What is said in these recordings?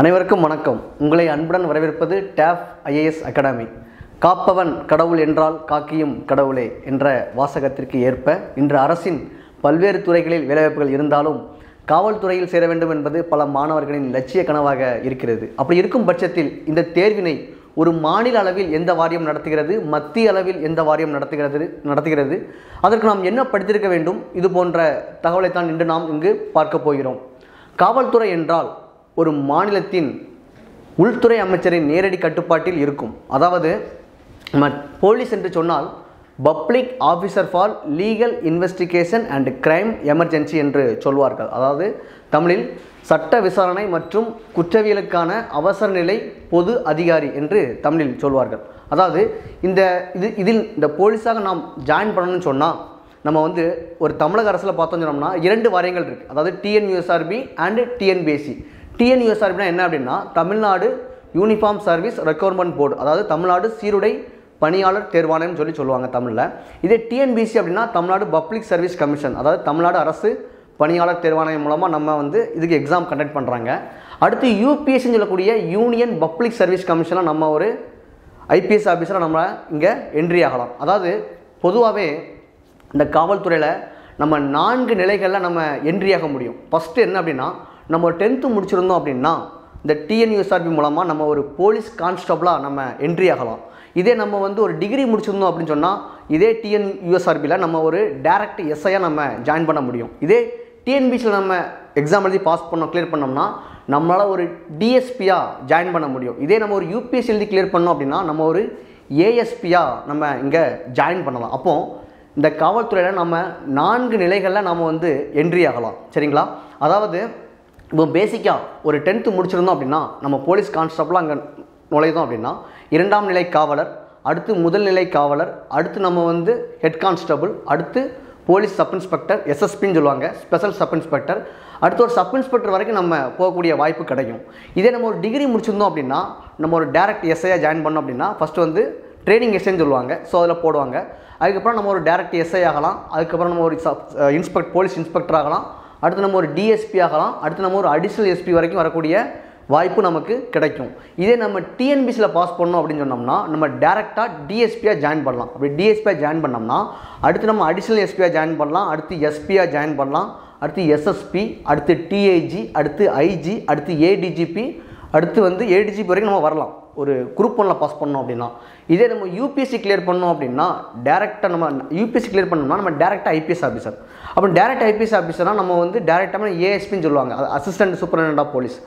அனைவருக்கும் வணக்கம். உங்களை அன்புடன் வரவேற்பது டேப் ஐஏஎஸ் அகாடமி. காப்பவன் கடவுள் என்றால் காக்கியும் கடவுளே என்ற வாசகத்திற்கு ஏற்ப இன்று அரசின் பல்வேறு துறைகளில் வேலைவாய்ப்புகள் இருந்தாலும் காவல்துறையில் சேர வேண்டும் என்பது பல மாணவர்களின் லட்சிய கனவாக இருக்கிறது. அப்படி இருக்கும் பட்சத்தில் இந்த தேர்வினை ஒரு மாநில அளவில் எந்த வாரியம் நடத்துகிறது, மத்திய அளவில் எந்த வாரியம் நடத்துகிறது, அதற்கு நாம் என்ன படித்திருக்க வேண்டும், இது போன்ற தகவலைத்தான் இன்று நாம் இங்கு பார்க்க போகிறோம். காவல்துறை என்றால் ஒரு மாநிலத்தின் உள்துறை அமைச்சரின் நேரடி கட்டுப்பாட்டில் இருக்கும். அதாவது போலீஸ் என்று சொன்னால் public officer for legal investigation and crime emergency என்று சொல்வார்கள். அதாவது தமிழில் சட்ட விசாரணை மற்றும் குற்றவியலுக்கான அவசர நிலை பொது அதிகாரி என்று தமிழில் சொல்வார்கள். அதாவது இதில் இந்த போலீஸாக நாம் ஜாயின் பண்ணணும்னு சொன்னால் நம்ம ஒரு தமிழக அரசில் பார்த்தோம்னு சொன்னோம்னா 2 வாரியங்கள் இருக்குது. அதாவது டிஎன்யூஎஸ்ஆர்பி அண்ட் டிஎன்பிஎஸ்சி. டிஎன்யூஎஸ்ஆர்பினா என்ன அப்படின்னா Tamil Nadu uniform service recruitment board, அதாவது தமிழ்நாடு சீருடை பணியாளர் தேர்வாணையம் சொல்லுவாங்க தமிழில். இதே டிஎன்பிஎஸ்சி அப்படின்னா தமிழ்நாடு பப்ளிக் சர்வீஸ் கமிஷன், அதாவது தமிழ்நாடு அரசு பணியாளர் தேர்வாணையம் மூலமாக நம்ம இதுக்கு எக்ஸாம் கண்டக்ட் பண்ணுறாங்க. அடுத்து யூபிஎஸ்சின்னு சொல்லக்கூடிய யூனியன் பப்ளிக் சர்வீஸ் கமிஷனில் நம்ம ஒரு ஐபிஎஸ் ஆஃபீஸராக நம்ம இங்கே என்ட்ரி ஆகலாம். அதாவது பொதுவாகவே இந்த காவல்துறையில் நம்ம 4 நிலைகளில் நம்ம என்ட்ரி ஆக முடியும். ஃபஸ்ட்டு என்ன அப்படின்னா, நம்ம 10th முடிச்சிருந்தோம் அப்படின்னா இந்த டிஎன்யூஎஸ்ஆர்பி மூலமாக நம்ம ஒரு போலீஸ் கான்ஸ்டபிளாக நம்ம என்ட்ரி ஆகலாம். இதே நம்ம ஒரு டிகிரி முடிச்சிருந்தோம் அப்படின்னு சொன்னால் இதே டிஎன்யூஎஸ்ஆர்பியில் நம்ம ஒரு டைரக்ட் எஸ்ஐயாக நம்ம ஜாயின் பண்ண முடியும். இதே டிஎன்பிசியில் நம்ம எக்ஸாம் எழுதி பாஸ் கிளியர் பண்ணோம்னா நம்மளால் ஒரு டிஎஸ்பியாக ஜாயின் பண்ண முடியும். இதே நம்ம ஒரு யூபிஎஸ்சி எழுதி கிளியர் பண்ணோம் அப்படின்னா நம்ம ஒரு ஏஎஸ்பியாக நம்ம இங்கே ஜாயின் பண்ணலாம். அப்போது இந்த காவல்துறையில் நம்ம 4 நிலைகளில் நம்ம என்ட்ரி ஆகலாம். சரிங்களா? அதாவது இப்போ பேசிக்காக ஒரு 10th முடிச்சிருந்தோம் அப்படின்னா நம்ம போலீஸ் கான்ஸ்டபிளாக அங்கே நுழைதோம் அப்படின்னா 2ஆம் நிலை காவலர், அடுத்து முதல் நிலை காவலர், அடுத்து நம்ம ஹெட் கான்ஸ்டபிள், அடுத்து போலீஸ் சப் இன்ஸ்பெக்டர், எஸ்எஸ்பின்னு சொல்லுவாங்க, ஸ்பெஷல் சப் இன்ஸ்பெக்டர், அடுத்து ஒரு சப் இன்ஸ்பெக்டர் வரைக்கும் நம்ம போகக்கூடிய வாய்ப்பு கிடைக்கும். இதே நம்ம ஒரு டிகிரி முடிச்சிருந்தோம் அப்படின்னா நம்ம ஒரு டைரக்ட் எஸ்ஐயாக ஜாயின் பண்ணோம் அப்படின்னா ஃபஸ்ட்டு ட்ரைனிங் எஸ்ஐன்னு சொல்லுவாங்க, ஸோ அதில் போடுவாங்க. அதுக்கப்புறம் நம்ம ஒரு டைரக்ட் எஸ்ஐ ஆகலாம், அதுக்கப்புறம் நம்ம ஒரு போலீஸ் இன்ஸ்பெக்டர் ஆகலாம், அடுத்து நம்ம ஒரு டிஎஸ்பி ஆகலாம், அடுத்து நம்ம ஒரு அடிஷ்னல் எஸ்பி வரைக்கும் வரக்கூடிய வாய்ப்பு நமக்கு கிடைக்கும். இதே நம்ம டிஎன்பிசியில் பாஸ் பண்ணோம் அப்படின்னு சொன்னோம்னா நம்ம டேரெக்டாக டிஎஸ்பியாக ஜாயின் பண்ணலாம். அப்படி டிஎஸ்பியாக ஜாயின் பண்ணோம்னா அடுத்து நம்ம அடிஷ்னல் எஸ்பியாக ஜாயின் பண்ணலாம், அடுத்து எஸ்பியாக ஜாயின் பண்ணலாம், அடுத்து எஸ்எஸ்பி, அடுத்து டிஐஜி, அடுத்து ஐஜி, அடுத்து ஏடிஜிபி, அடுத்து ஏடிஜிபி வரைக்கும் நம்ம வரலாம் ஒரு குரூப் 1ல் பாஸ் பண்ணோம் அப்படின்னா. இதே நம்ம யூபிஎஸ்சி கிளியர் பண்ணோம் அப்படின்னா டேரெக்டாக நம்ம யூபிஎஸ்சி கிளியர் பண்ணோம்னா நம்ம டேரெக்டாக ஐபிஎஸ் ஆஃபீஸர். அப்போ டேரெக்ட் ஐபிஎஸ் ஆஃபீஸர்னால் நம்ம டேரெக்டாக ஏஎஸ்பின்னு சொல்லுவாங்க, அசிஸ்டன்ட் சூப்பரண்டென்ட் ஆஃப் போலீஸ்.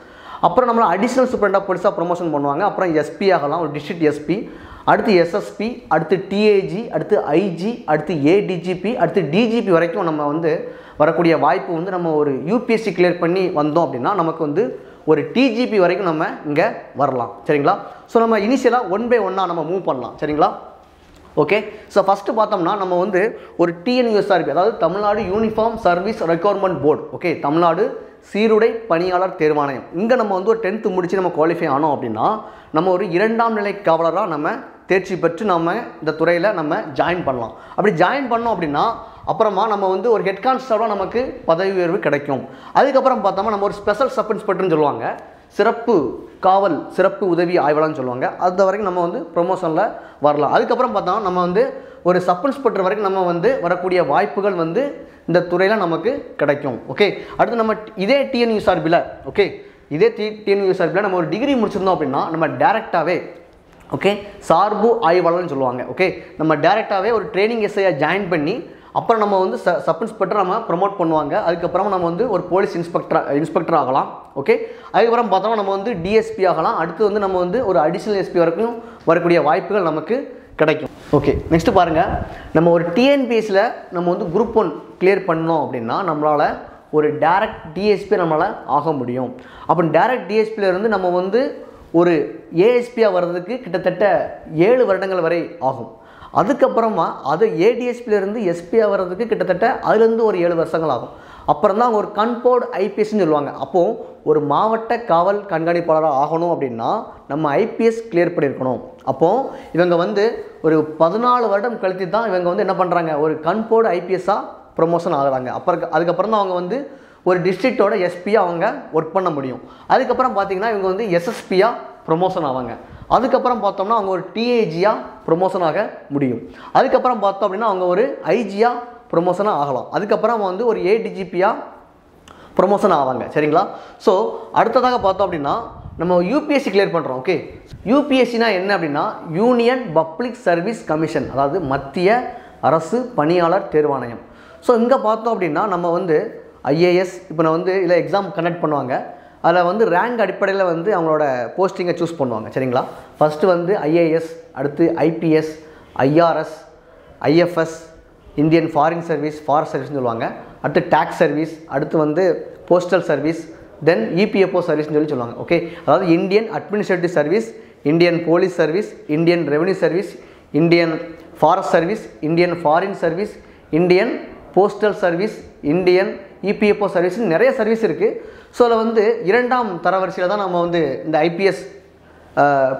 அப்புறம் நம்மளை அடிஷ்னல் சூப்பரண்டென்ட் ஆஃப் போலீஸாக ப்ரொமோஷன் பண்ணுவாங்க. அப்புறம் எஸ்பி ஆகலாம், ஒரு டிஸ்ட்ரிக்ட் எஸ்பி, அடுத்து எஸ்எஸ்பி, அடுத்து டிஏஜி, அடுத்து ஐஜி, அடுத்து ஏடிஜிபி, அடுத்து டிஜிபி வரைக்கும் நம்ம வரக்கூடிய வாய்ப்பு நம்ம ஒரு யூபிஎஸ்சி கிளியர் பண்ணி வந்தோம் அப்படின்னா நமக்கு ஒரு டிஜிபி வரைக்கும் நம்ம இங்கே வரலாம். சரிங்களா? ஸோ நம்ம இனிஷியலாக 1 by 1 நம்ம மூவ் பண்ணலாம். சரிங்களா? ஓகே. ஸோ ஃபஸ்ட்டு பார்த்தோம்னா நம்ம ஒரு டிஎன்யூஎஸ்ஆர்பி, அதாவது Tamil Nadu uniform service recruitment board, okay, Tamil Nadu சீருடை பணியாளர் தேர்வாணையம். இங்கே நம்ம ஒரு 10th முடிச்சு நம்ம குவாலிஃபை ஆனோம் அப்படின்னா நம்ம ஒரு 2ஆம் நிலை காவலராக நம்ம தேர்ச்சி பெற்று நம்ம இந்த துறையில் நம்ம ஜாயின் பண்ணலாம். அப்படி ஜாயின் பண்ணோம் அப்படின்னா அப்புறமா நம்ம ஒரு ஹெட் கான்ஸ்டபிளாக நமக்கு பதவி உயர்வு கிடைக்கும். அதுக்கப்புறம் பார்த்தோம்னா நம்ம ஒரு ஸ்பெஷல் சப் இன்ஸ்பெக்டர்னு சொல்லுவாங்க, சிறப்பு காவல் சிறப்பு உதவி ஆய்வாளர்னு சொல்லுவாங்க, அது வரைக்கும் நம்ம ப்ரொமோஷனில் வரலாம். அதுக்கப்புறம் பார்த்தோம்னா நம்ம ஒரு சப் இன்ஸ்பெக்டர் வரைக்கும் நம்ம வரக்கூடிய வாய்ப்புகள் இந்த துறையில் நமக்கு கிடைக்கும். ஓகே. அடுத்து நம்ம இதே டிஎன்யூஎஸ்ஆர்பியில், ஓகே, இதே டிஎன்யூஎஸ்ஆர்பியில் நம்ம ஒரு டிகிரி முடிச்சிருந்தோம் அப்படின்னா நம்ம டேரெக்டாகவே, ஓகே, சார்பு ஆய்வாளர்னு சொல்லுவாங்க, ஓகே, நம்ம டேரெக்டாகவே ஒரு ட்ரைனிங் எஸ்ஐயாக ஜாயின் பண்ணி அப்புறம் நம்ம சப் இன்ஸ்பெக்டர் நம்ம ப்ரொமோட் பண்ணுவாங்க. அதுக்கப்புறம் நம்ம ஒரு போலீஸ் இன்ஸ்பெக்டர் ஆகலாம். ஓகே. அதுக்கப்புறம் பார்த்தோம்னா நம்ம டிஎஸ்பி ஆகலாம். அடுத்து நம்ம ஒரு அடிஷ்னல் எஸ்பி வரைக்கும் வரக்கூடிய வாய்ப்புகள் நமக்கு கிடைக்கும். ஓகே. நெக்ஸ்ட்டு பாருங்கள், நம்ம ஒரு டிஎன்பிஎஸ்சியில் நம்ம குரூப் 1 கிளியர் பண்ணோம் அப்படின்னா நம்மளால் ஒரு டைரக்ட் டிஎஸ்பி நம்மளால் ஆக முடியும். அப்போ டைரக்ட் டிஎஸ்பியிலேருந்து நம்ம ஒரு ஏஎஸ்பியாக வர்றதுக்கு கிட்டத்தட்ட 7 வருடங்கள் வரை ஆகும். அதுக்கப்புறமா அது ஏடிஎஸ்பியிலேருந்து எஸ்பியாக வர்றதுக்கு கிட்டத்தட்ட அதுலேருந்து ஒரு 7 வருஷங்கள் ஆகும். அப்புறம் தான் ஒரு கண்போர்டு ஐபிஎஸ்ன்னு சொல்லுவாங்க. அப்போது ஒரு மாவட்ட காவல் கண்காணிப்பாளராக ஆகணும் அப்படின்னா நம்ம ஐபிஎஸ் கிளியர் பண்ணியிருக்கணும். அப்போது இவங்க ஒரு 14 வருடம் கழித்து தான் இவங்க என்ன பண்ணுறாங்க, ஒரு கண்போர்டு ஐபிஎஸ்ஸாக ப்ரொமோஷன் ஆகுறாங்க. அதுக்கப்புறம் தான் அவங்க ஒரு டிஸ்ட்ரிக்டோட எஸ்பியாக அவங்க ஒர்க் பண்ண முடியும். அதுக்கப்புறம் பார்த்தீங்கன்னா இவங்க வந்து எஸ்எஸ்பியாக ப்ரொமோஷன் ஆவாங்க. அதுக்கப்புறம் பார்த்தோம்னா அவங்க ஒரு டிஏஜியாக ப்ரொமோஷன் ஆக முடியும். அதுக்கப்புறம் பார்த்தோம் அப்படின்னா அவங்க ஒரு ஐஜியாக ப்ரொமோஷனாக ஆகலாம். அதுக்கப்புறம் வந்து ஒரு ஏடிஜிபியாக ப்ரொமோஷன் ஆவாங்க. சரிங்களா? ஸோ அடுத்ததாக பார்த்தோம் அப்படின்னா நம்ம யூபிஎஸ்சி கிளியர் பண்ணுறோம். ஓகே, யூபிஎஸ்சினா என்ன அப்படின்னா யூனியன் பப்ளிக் சர்வீஸ் கமிஷன், அதாவது மத்திய அரசு பணியாளர் தேர்வாணையம். ஸோ இங்கே பார்த்தோம் அப்படின்னா நம்ம வந்து ஐஏஎஸ் இப்போ நான் வந்து இல்லை எக்ஸாம் கண்டக்ட் பண்ணுவாங்க. அதில் வந்து ரேங்க் அடிப்படையில் வந்து அவங்களோட போஸ்டிங்கை சூஸ் பண்ணுவாங்க. சரிங்களா? ஃபஸ்ட்டு வந்து ஐஏஎஸ், அடுத்து IPS, IRS, IFS, Indian foreign service, forest சர்வீஸ்னு சொல்லுவாங்க. அடுத்து டேக்ஸ் சர்வீஸ், அடுத்து வந்து போஸ்டல் சர்வீஸ், தென் இபிஎஃப்ஓ சர்வீஸ்னு சொல்லுவாங்க. ஓகே, அதாவது Indian administrative service, Indian police service, Indian revenue service, Indian forest service, Indian foreign service, Indian postal service, Indian EPFO சர்வீஸ்னு நிறைய சர்வீஸ் இருக்குது. ஸோ அதில் வந்து 2ஆம் தரவரிசையில் தான் நம்ம வந்து இந்த ஐபிஎஸ்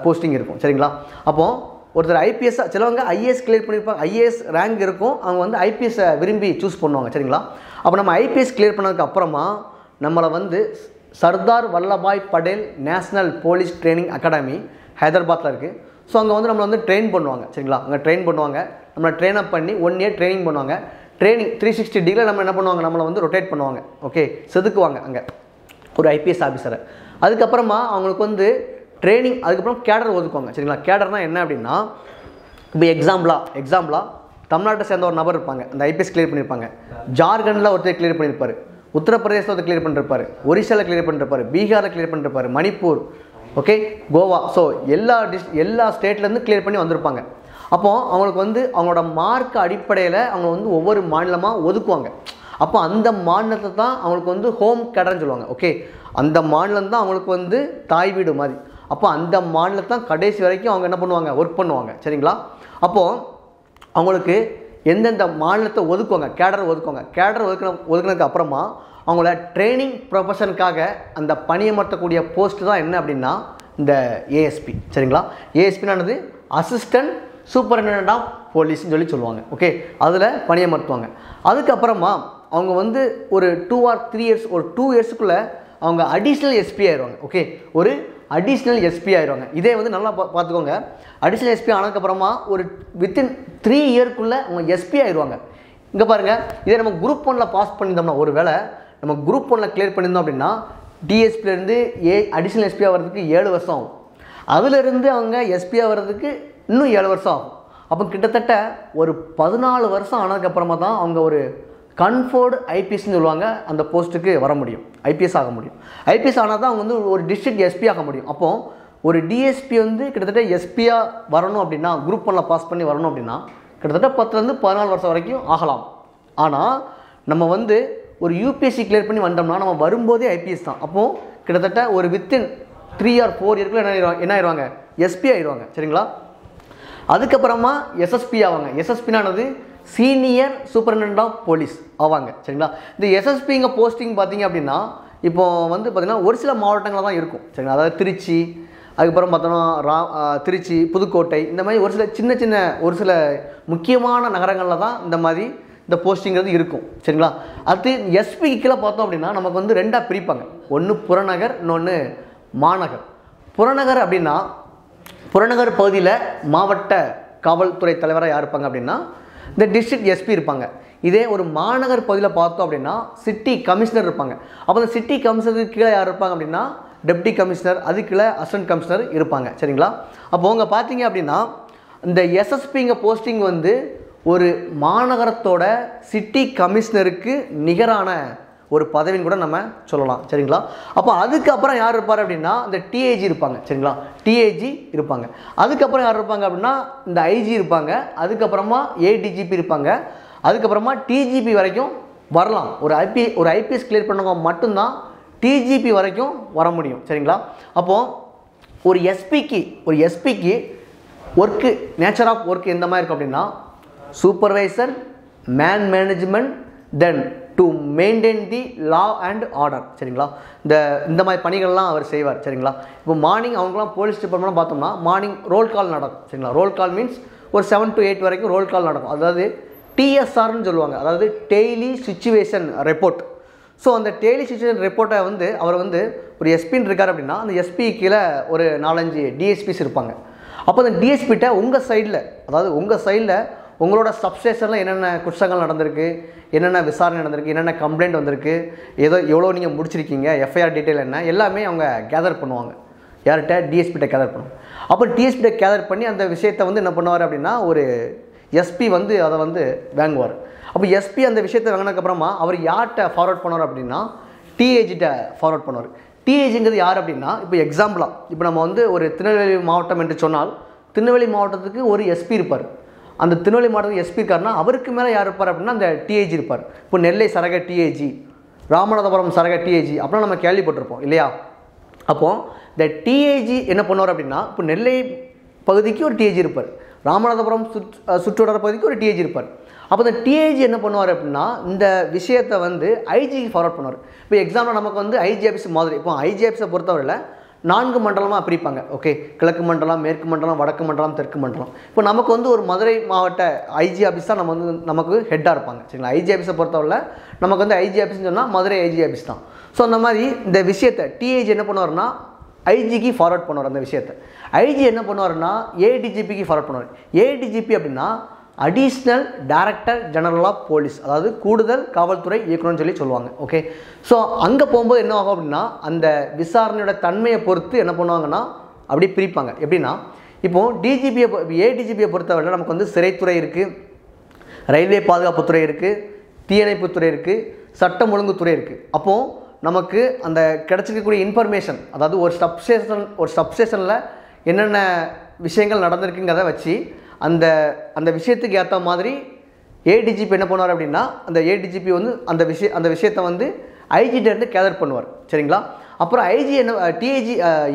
போஸ்டிங் இருக்கும். சரிங்களா? அப்போது ஒருத்தர் ஐபிஎஸ், சிலவங்க ஐஏஎஸ் கிளியர் பண்ணியிருப்பாங்க, ஐஏஎஸ் ரேங்க் இருக்கும், அவங்க வந்து ஐபிஎஸ்ஸை விரும்பி சூஸ் பண்ணுவாங்க. சரிங்களா? அப்போ நம்ம ஐபிஎஸ் கிளியர் பண்ணதுக்கு அப்புறமா நம்மளை வந்து Sardar Vallabhbhai Patel national police training academy ஹைதராபாத்தில் இருக்குது. ஸோ அங்கே வந்து நம்மளை வந்து ட்ரெயின் பண்ணுவாங்க. சரிங்களா? அங்கே ட்ரெயின் பண்ணுவாங்க, நம்மளை ட்ரெயின் அப் பண்ணி 1 இயர் ட்ரைனிங் பண்ணுவாங்க. ட்ரைனிங் 360 டிகிரியில் நம்ம என்ன பண்ணுவாங்க, நம்மளை வந்து ரொட்டேட் பண்ணுவாங்க. ஓகே, செதுக்குவாங்க அங்கே ஒரு ஐபிஎஸ் ஆஃபீஸரை. அதுக்கப்புறமா அவங்களுக்கு வந்து ட்ரைனிங், அதுக்கப்புறம் கேடர் ஒதுக்குவாங்க. சரிங்களா? கேடர்னால் என்ன அப்படின்னா இப்போ எக்ஸாம்பிளாக தமிழ்நாட்டை சேர்ந்த ஒரு நபர் இருப்பாங்க, அந்த ஐபிஎஸ் கிளியர் பண்ணியிருப்பாங்க. ஜார்க்கண்டில் ஒருத்தர் கிளியர் பண்ணியிருப்பார், உத்தரப்பிரதேசத்தில் ஒருத்தர் கிளியர் பண்ணியிருப்பார், ஒரிசாவில் கிளியர் பண்ணியிருப்பார், பீகாரில் கிளியர் பண்ணியிருப்பார், மணிப்பூர், ஓகே, கோவா. ஸோ எல்லா ஸ்டேட்லேருந்து கிளியர் பண்ணி வந்திருப்பாங்க. அப்போது அவங்களுக்கு வந்து அவங்களோட மார்க் அடிப்படையில் அவங்க வந்து ஒவ்வொரு மாநிலமாக ஒதுக்குவாங்க. அப்போ அந்த மாநிலத்தை தான் அவங்களுக்கு வந்து ஹோம் கேடர்னு சொல்லுவாங்க. ஓகே, அந்த மாநிலம் தான் அவங்களுக்கு வந்து தாய் வீடு மாதிரி. அப்போ அந்த மாநிலத்தை தான் கடைசி வரைக்கும் அவங்க என்ன பண்ணுவாங்க, ஒர்க் பண்ணுவாங்க. சரிங்களா? அப்போது அவங்களுக்கு எந்தெந்த மாநிலத்தை ஒதுக்குவாங்க, கேடர் ஒதுக்குனதுக்கு அப்புறமா அவங்கள ட்ரைனிங் ப்ரொஃபஷனுக்காக அந்த பணியமர்த்தக்கூடிய போஸ்ட் தான் என்ன அப்படின்னா இந்த ஏஎஸ்பி. சரிங்களா? ஏஎஸ்பினானது அசிஸ்டன்ட் சூப்பரிண்டென்டென்ட் ஆஃப் போலீஸ்ன்னு சொல்லுவாங்க. ஓகே, அதில் பணியமர்த்துவாங்க. அதுக்கப்புறமா அவங்க வந்து ஒரு 2 or 3 years, ஒரு 2 yearsக்குள்ளே அவங்க அடிஷ்னல் எஸ்பி ஆயிடுவாங்க. ஓகே, ஒரு அடிஷ்னல் எஸ்பி ஆயிடுவாங்க. இதே வந்து நல்லா பார்த்துக்கோங்க. அடிஷ்னல் எஸ்பி ஆனதுக்கப்புறமா ஒரு வித்தின் 3 yearக்குள்ளே அவங்க எஸ்பி ஆயிடுவாங்க. இங்கே பாருங்கள், இதே நம்ம குரூப் 1ல் பாஸ் பண்ணியிருந்தோம்னா, ஒரு வேளை நம்ம குரூப் 1ல் கிளியர் பண்ணியிருந்தோம் அப்படின்னா டிஎஸ்பிலேருந்து அடிஷ்னல் எஸ்பி ஆகிறதுக்கு 7 வருஷம் ஆகும். அதிலிருந்து அவங்க எஸ்பி ஆகிறதுக்கு இன்னும் 7 வருஷம் ஆகும். அப்போ கிட்டத்தட்ட ஒரு 14 வருஷம் ஆனதுக்கப்புறமா தான் அவங்க ஒரு கன்ஃபர்டு ஐபிஎஸ்ன்னு சொல்லுவாங்க, அந்த போஸ்ட்டுக்கு வர முடியும், ஐபிஎஸ் ஆக முடியும். ஐபிஎஸ் ஆனால் தான் அவங்க வந்து ஒரு டிஸ்ட்ரிக்ட் எஸ்பி ஆக முடியும். அப்போது ஒரு டிஎஸ்பி வந்து கிட்டத்தட்ட எஸ்பியாக வரணும் அப்படின்னா, குரூப் 1ல் பாஸ் பண்ணி வரணும் அப்படின்னா கிட்டத்தட்ட 10லேருந்து 14 வருஷம் வரைக்கும் ஆகலாம். ஆனால் நம்ம வந்து ஒரு யூபிஎஸ்சி கிளியர் பண்ணி வந்தோம்னா நம்ம வரும்போதே ஐபிஎஸ் தான். அப்போது கிட்டத்தட்ட ஒரு வித்தின் 3 or 4 yearsக்குள்ள என்ன ஆயிடுவாங்க, எஸ்பி ஆயிடுவாங்க. சரிங்களா? அதுக்கப்புறமா எஸ்எஸ்பி ஆவாங்க. எஸ்எஸ்பினானது சீனியர் சூப்பரிண்டென்டென்ட் ஆஃப் போலீஸ் ஆவாங்க. சரிங்களா? இந்த எஸ்எஸ்பிங்க போஸ்டிங் பார்த்தீங்க அப்படின்னா இப்போ வந்து பார்த்திங்கன்னா ஒரு சில மாவட்டங்களில் தான் இருக்கும். சரிங்களா? அதாவது திருச்சி, அதுக்கப்புறம் பார்த்தோன்னா திருச்சி, புதுக்கோட்டை, இந்த மாதிரி ஒரு சில முக்கியமான நகரங்களில் தான் இந்த மாதிரி இந்த போஸ்டிங்கிறது இருக்கும். சரிங்களா? அது எஸ்பிக்கு கீழே பார்த்தோம் அப்படின்னா நமக்கு வந்து 2ஆக பிரிப்பாங்க. ஒன்று புறநகர், இன்னொன்று மாநகர். புறநகர் அப்படின்னா புறநகர் பகுதியில் மாவட்ட காவல்துறை தலைவராக யார் இருப்பாங்க அப்படின்னா இந்த டிஸ்ட்ரிக்ட் எஸ்பி இருப்பாங்க. இதே ஒரு மாநகர் பகுதியில் பார்த்தோம் அப்படின்னா சிட்டி கமிஷனர் இருப்பாங்க. அப்போ அந்த சிட்டி கமிஷனருக்கு கீழே யார் இருப்பாங்க அப்படின்னா டெப்டி கமிஷனர், அதுக்கு கீழே அசிஸ்டன்ட் கமிஷனர் இருப்பாங்க. சரிங்களா? அப்போ அவங்க பார்த்தீங்க அப்படின்னா இந்த எஸ்எஸ்பிங்க போஸ்டிங் வந்து ஒரு மாநகரத்தோட சிட்டி கமிஷனருக்கு நிகரான ஒரு பதவின்னு கூட நம்ம சொல்லலாம். சரிங்களா? அப்போ அதுக்கப்புறம் யார் இருப்பார் அப்படின்னா இந்த டிஏஜி இருப்பாங்க. சரிங்களா? டிஏஜி இருப்பாங்க. அதுக்கப்புறம் யார் இருப்பாங்க அப்படின்னா இந்த ஐஜி இருப்பாங்க. அதுக்கப்புறமா ஏடிஜிபி இருப்பாங்க. அதுக்கப்புறமா டிஜிபி வரைக்கும் வரலாம். ஒரு ஐபிஎஸ் கிளியர் பண்ணவங்க மட்டும்தான் டிஜிபி வரைக்கும் வர முடியும். சரிங்களா? அப்போது ஒரு எஸ்பிக்கு ஒர்க்கு, நேச்சர் ஆஃப் ஒர்க் எந்த மாதிரி இருக்கும் அப்படின்னா supervisor, management, then to maintain the law and order. சரிங்களா? இந்த மாதிரி பணிகள்லாம் அவர் செய்வார். சரிங்களா? இப்போ மார்னிங் அவங்களாம் போலீஸ் டிபார்ட்மெண்ட்லாம் பார்த்தோம்னா மார்னிங் ரோல் கால் நடக்கும். சரிங்களா? ரோல் கால் மீன்ஸ் ஒரு 7 to 8 வரைக்கும் ரோல் கால் நடக்கும். அதாவது டிஎஸ்ஆர்னு சொல்லுவாங்க, அதாவது டெய்லி சிச்சுவேஷன் ரிப்போர்ட். ஸோ அந்த டெய்லி சிச்சுவேஷன் ரிப்போர்ட்டை வந்து அவர் வந்து ஒரு எஸ்பின்னு இருக்கார் அப்படின்னா அந்த எஸ்பி கீழே ஒரு 4-5 டிஎஸ்பிஸ் இருப்பாங்க. அப்போ அந்த டிஎஸ்பிகிட்ட உங்கள் சைடில், அதாவது உங்கள் சைடில் உங்களோட சப்ஸ்டேஷனில் என்னென்ன குற்றங்கள் நடந்திருக்கு, என்னென்ன விசாரணை நடந்திருக்கு, என்னென்ன கம்ப்ளைண்ட் வந்திருக்கு, எவ்வளோ நீங்கள் முடிச்சிருக்கீங்க, எஃப்ஐஆர் டீட்டெயில் என்ன, எல்லாமே அவங்க கேதர் பண்ணுவாங்க. யார்கிட்ட? டிஎஸ்பிகிட்ட கேதர் பண்ணுவாங்க. அப்போ டிஎஸ்பிகிட்ட கேதர் பண்ணி அந்த விஷயத்தை வந்து என்ன பண்ணுவார் அப்படின்னா ஒரு எஸ்பி வந்து அதை வந்து வாங்குவார். அப்போ எஸ்பி அந்த விஷயத்தை வாங்கினதுக்கப்புறமா அவர் யார்கிட்ட ஃபார்வர்ட் பண்ணுவார் அப்படின்னா டிஏஜிட்ட ஃபார்வர்ட் பண்ணுவார். டிஏஜிங்கிறது யார் அப்படின்னா, இப்போ எக்ஸாம்பிளாக இப்போ நம்ம வந்து ஒரு திருநெல்வேலி மாவட்டம் என்று சொன்னால் திருநெல்வேலி மாவட்டத்துக்கு ஒரு எஸ்பி இருப்பார். அந்த திருநெல்வேலி மாவட்டத்துக்கு எஸ்பி இருக்காருன்னா அவருக்கு மேலே யார் இருப்பார் அப்படின்னா அந்த டிஏஜி இருப்பார். இப்போ நெல்லை சரக டிஏஜி, ராமநாதபுரம் சரக டிஏஜி அப்படின்னா நம்ம கேள்விப்பட்டிருப்போம் இல்லையா? அப்போது இந்த டிஏஜி என்ன பண்ணுவார் அப்படின்னா, இப்போ நெல்லை பகுதிக்கு ஒரு டிஏஜி இருப்பார், ராமநாதபுரம் சுற்றுவட்டார பகுதிக்கு ஒரு டிஏஜி இருப்பார். அப்போ இந்த டிஏஜி என்ன பண்ணுவார் அப்படின்னா இந்த விஷயத்தை வந்து ஐஜிக்கு ஃபார்வர்ட் பண்ணுவார். இப்போ எக்ஸாம்பிள் நமக்கு வந்து ஐஜி ஆஃபீஸ் மாதிரி, இப்போ ஐஜி ஆஃபீஸை பொறுத்தவரையில் 4 மண்டலமாக பிரிப்பாங்க. ஓகே, கிழக்கு மண்டலம், மேற்கு மண்டலம், வடக்கு மண்டலம், தெற்கு மண்டலம். இப்போ நமக்கு வந்து ஒரு மதுரை மாவட்ட ஐஜி ஆஃபீஸ் தான் நமக்கு ஹெட்டாக இருப்பாங்க. சரிங்களா? ஐஜி ஆஃபீஸை பொறுத்தவரையில் நமக்கு வந்து ஐஜி ஆஃபீஸ்னு சொன்னால் மதுரை ஐஜி ஆஃபீஸ் தான். ஸோ அந்த மாதிரி இந்த விஷயத்தை டிஏஜி என்ன பண்ணுவார்னா ஐஜிக்கு ஃபார்வர்ட் பண்ணுவார். அந்த விஷயத்தை ஐஜி என்ன பண்ணுவார்னா ஏடிஜிபிக்கு ஃபார்வர்ட் பண்ணுவார். ஏடிஜிபி அப்படின்னா additional director general of police, அதாவது கூடுதல் காவல்துறை இயக்குனர்னு சொல்லுவாங்க. ஓகே, ஸோ அங்கே போகும்போது என்ன ஆகும் அப்படின்னா அந்த விசாரணையோட தன்மையை பொறுத்து என்ன பண்ணுவாங்கன்னா அப்படி பிரிப்பாங்க. எப்படின்னா இப்போது ஏடிஜிபியை பொறுத்தவரை நமக்கு வந்து சிறைத்துறை இருக்குது, ரயில்வே பாதுகாப்புத்துறை இருக்குது, தீயணைப்புத்துறை இருக்குது, சட்டம் ஒழுங்குத்துறை இருக்குது. அப்போது நமக்கு அந்த கிடச்சிருக்கக்கூடிய இன்ஃபர்மேஷன், அதாவது ஒரு சப்ஸ்டேஷனில் என்னென்ன விஷயங்கள் நடந்திருக்குங்கிறத வச்சு அந்த விஷயத்துக்கு ஏற்ற மாதிரி ஏடிஜிபி என்ன பண்ணுவார் அப்படின்னா அந்த ஏடிஜிபி வந்து அந்த விஷயத்தை வந்து ஐஜிட்டேருந்து கேதர் பண்ணுவார். சரிங்களா? அப்புறம்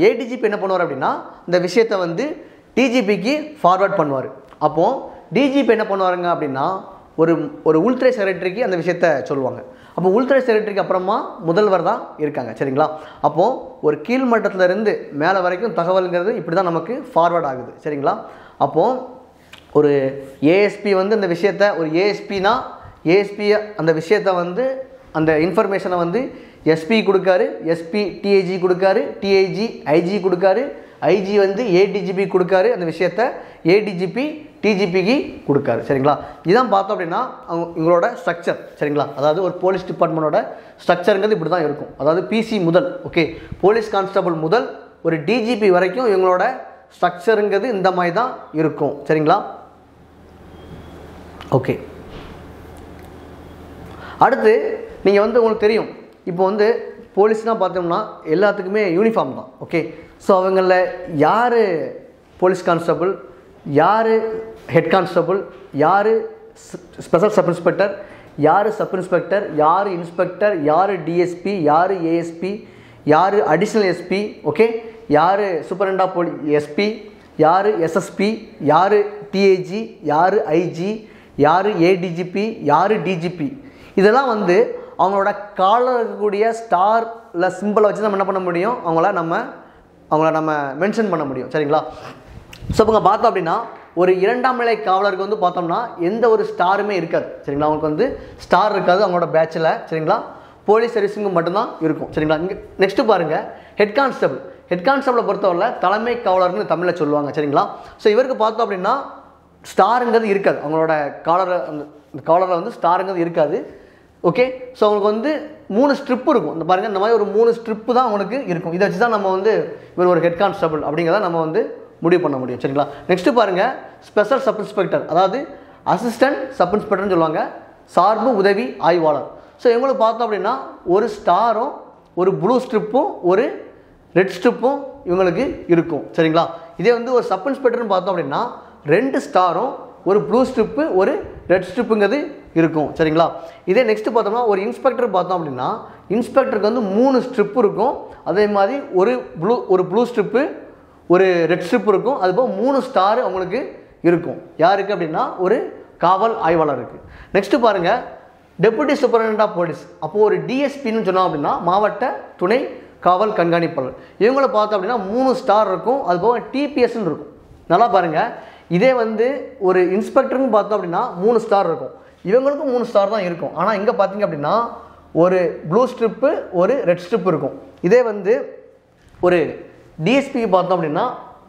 ஏடிஜிபி என்ன பண்ணுவார் அப்படின்னா இந்த விஷயத்தை வந்து டிஜிபிக்கு ஃபார்வர்ட் பண்ணுவார். அப்போது டிஜிபி என்ன பண்ணுவாருங்க அப்படின்னா ஒரு உள்துறை செக்ரட்டரிக்கு அந்த விஷயத்தை சொல்லுவாங்க. அப்போ உள்துறை செக்ரட்டரிக்கு அப்புறமா முதல்வர் தான் இருக்காங்க. சரிங்களா? அப்போது ஒரு கீழ்மட்டத்திலேருந்து மேலே வரைக்கும் தகவல்ங்கிறது இப்படி தான் நமக்கு ஃபார்வர்ட் ஆகுது. சரிங்களா? அப்போது ஒரு ஏஎஸ்பி வந்து அந்த விஷயத்தை, ஒரு ஏஎஸ்பினா ஏஎஸ்பி அந்த விஷயத்தை வந்து அந்த இன்ஃபர்மேஷனை வந்து எஸ்பி கொடுக்காரு, எஸ்பி டிஏஜி கொடுக்காரு, டிஏஜி ஐஜி கொடுக்காரு, ஐஜி வந்து ஏடிஜிபி கொடுக்காரு, அந்த விஷயத்தை ஏடிஜிபி டிஜிபிக்கு கொடுக்காரு. சரிங்களா? இதான் பார்த்தோம் அப்படின்னா இவங்களோட ஸ்ட்ரக்சர். சரிங்களா? அதாவது ஒரு போலீஸ் டிபார்ட்மெண்ட்டோட ஸ்ட்ரக்சருங்கிறது இப்படி தான் இருக்கும். அதாவது பிசி முதல், ஓகே, போலீஸ் கான்ஸ்டபிள் முதல் ஒரு டிஜிபி வரைக்கும் இவங்களோட ஸ்ட்ரக்சருங்கிறது இந்த மாதிரி தான் இருக்கும். சரிங்களா? ஓகே, அடுத்து நீங்கள் வந்து உங்களுக்கு தெரியும் இப்போ வந்து போலீஸ்னால் பார்த்தோம்னா எல்லாத்துக்குமே யூனிஃபார்ம் தான். ஓகே, ஸோ அவங்களில் யார் போலீஸ் கான்ஸ்டபிள், யார் ஹெட் கான்ஸ்டபிள், யார் ஸ்பெஷல் சப் இன்ஸ்பெக்டர், யார் சப் இன்ஸ்பெக்டர், யார் இன்ஸ்பெக்டர், யார் டிஎஸ்பி, யார் ஏஎஸ்பி, யார் அடிஷ்னல் எஸ்பி, ஓகே, யார் சூப்பரண்ட் ஆஃப் எஸ்பி, யார் எஸ்எஸ்பி, யார் டிஏஜி, யார் ஐஜி, யார் ஏடிஜிபி, யார் டிஜிபி, இதெல்லாம் வந்து அவங்களோட காலில் இருக்கக்கூடிய ஸ்டாரில் சிம்பிளை வச்சு நம்ம என்ன பண்ண முடியும், அவங்கள நம்ம மென்ஷன் பண்ண முடியும். சரிங்களா? ஸோ இப்போ பார்த்தோம் அப்படின்னா ஒரு 2ஆம் நிலை காவலருக்கு வந்து பார்த்தோம்னா எந்த ஒரு ஸ்டாருமே இருக்காது. சரிங்களா? அவங்களுக்கு வந்து ஸ்டார் இருக்காது அவங்களோட பேட்சில். சரிங்களா? போலீஸ் சர்வீஸுக்கு மட்டும்தான் இருக்கும். சரிங்களா? இங்கே நெக்ஸ்ட்டு பாருங்கள் ஹெட் கான்ஸ்டபிளை பொறுத்தவரை தலைமை காவலர்னு தமிழில் சொல்லுவாங்க. சரிங்களா? ஸோ இவருக்கு பார்த்தோம் அப்படின்னா ஸ்டாருங்கிறது இருக்காது, அவங்களோட காலரில் வந்து ஸ்டாருங்கிறது இருக்காது. ஓகே, ஸோ அவங்களுக்கு வந்து 3 ஸ்ட்ரிப்பு இருக்கும். இந்த பாருங்கள், இந்த மாதிரி ஒரு 3 ஸ்ட்ரிப்பு தான் அவங்களுக்கு இருக்கும். இதை வச்சு தான் நம்ம வந்து இவர் ஒரு ஹெட் கான்ஸ்டபிள் அப்படிங்கிறத நம்ம வந்து முடிவு பண்ண முடியும். சரிங்களா? நெக்ஸ்ட்டு பாருங்கள் ஸ்பெஷல் சப் இன்ஸ்பெக்டர், அதாவது அசிஸ்டன்ட் சப் இன்ஸ்பெக்டர்னு சொல்லுவாங்க, சார்பு உதவி ஆய்வாளர். ஸோ இவங்களுக்கு பார்த்தோம் அப்படின்னா ஒரு ஸ்டாரும் ஒரு ப்ளூ ஸ்ட்ரிப்பும் ஒரு ரெட் ஸ்ட்ரிப்பும் இவங்களுக்கு இருக்கும். சரிங்களா? இதே வந்து ஒரு சப் இன்ஸ்பெக்டர்னு பார்த்தோம் அப்படின்னா 2 ஸ்டாரும் ஒரு ப்ளூ ஸ்ட்ரிப்பு ஒரு ரெட் ஸ்ட்ரிப்புங்கிறது இருக்கும். சரிங்களா? இதே நெக்ஸ்ட்டு பார்த்தோம்னா ஒரு இன்ஸ்பெக்டர் பார்த்தோம் அப்படின்னா இன்ஸ்பெக்டருக்கு வந்து 3 ஸ்ட்ரிப்பு இருக்கும். அதே மாதிரி ஒரு ப்ளூ ஸ்ட்ரிப்பு ஒரு ரெட் ஸ்ட்ரிப் இருக்கும். அதுபோல் 3 ஸ்டார் அவங்களுக்கு இருக்கும். யாருக்கு அப்படின்னா ஒரு காவல் ஆய்வாளருக்கு. நெக்ஸ்ட்டு பாருங்கள் டெபுட்டி சூப்பரண்ட் ஆஃப் போலீஸ். அப்போது ஒரு டிஎஸ்பின்னு சொன்னோம் அப்படின்னா மாவட்ட துணை காவல் கண்காணிப்பாளர். இவங்களை பார்த்தோம் அப்படின்னா 3 ஸ்டார் இருக்கும். அதுபோக டிபிஎஸ்ன்னு இருக்கும். நல்லா பாருங்கள், இதே வந்து ஒரு இன்ஸ்பெக்டருன்னு பார்த்தோம் அப்படின்னா 3 ஸ்டார் இருக்கும். இவங்களுக்கும் 3 ஸ்டார் தான் இருக்கும். ஆனால் இங்கே பார்த்தீங்க அப்படின்னா ஒரு ப்ளூ ஸ்ட்ரிப்பு ஒரு ரெட் ஸ்ட்ரிப் இருக்கும். இதே வந்து ஒரு டிஎஸ்பிக்கு பார்த்தோம் அப்படின்னா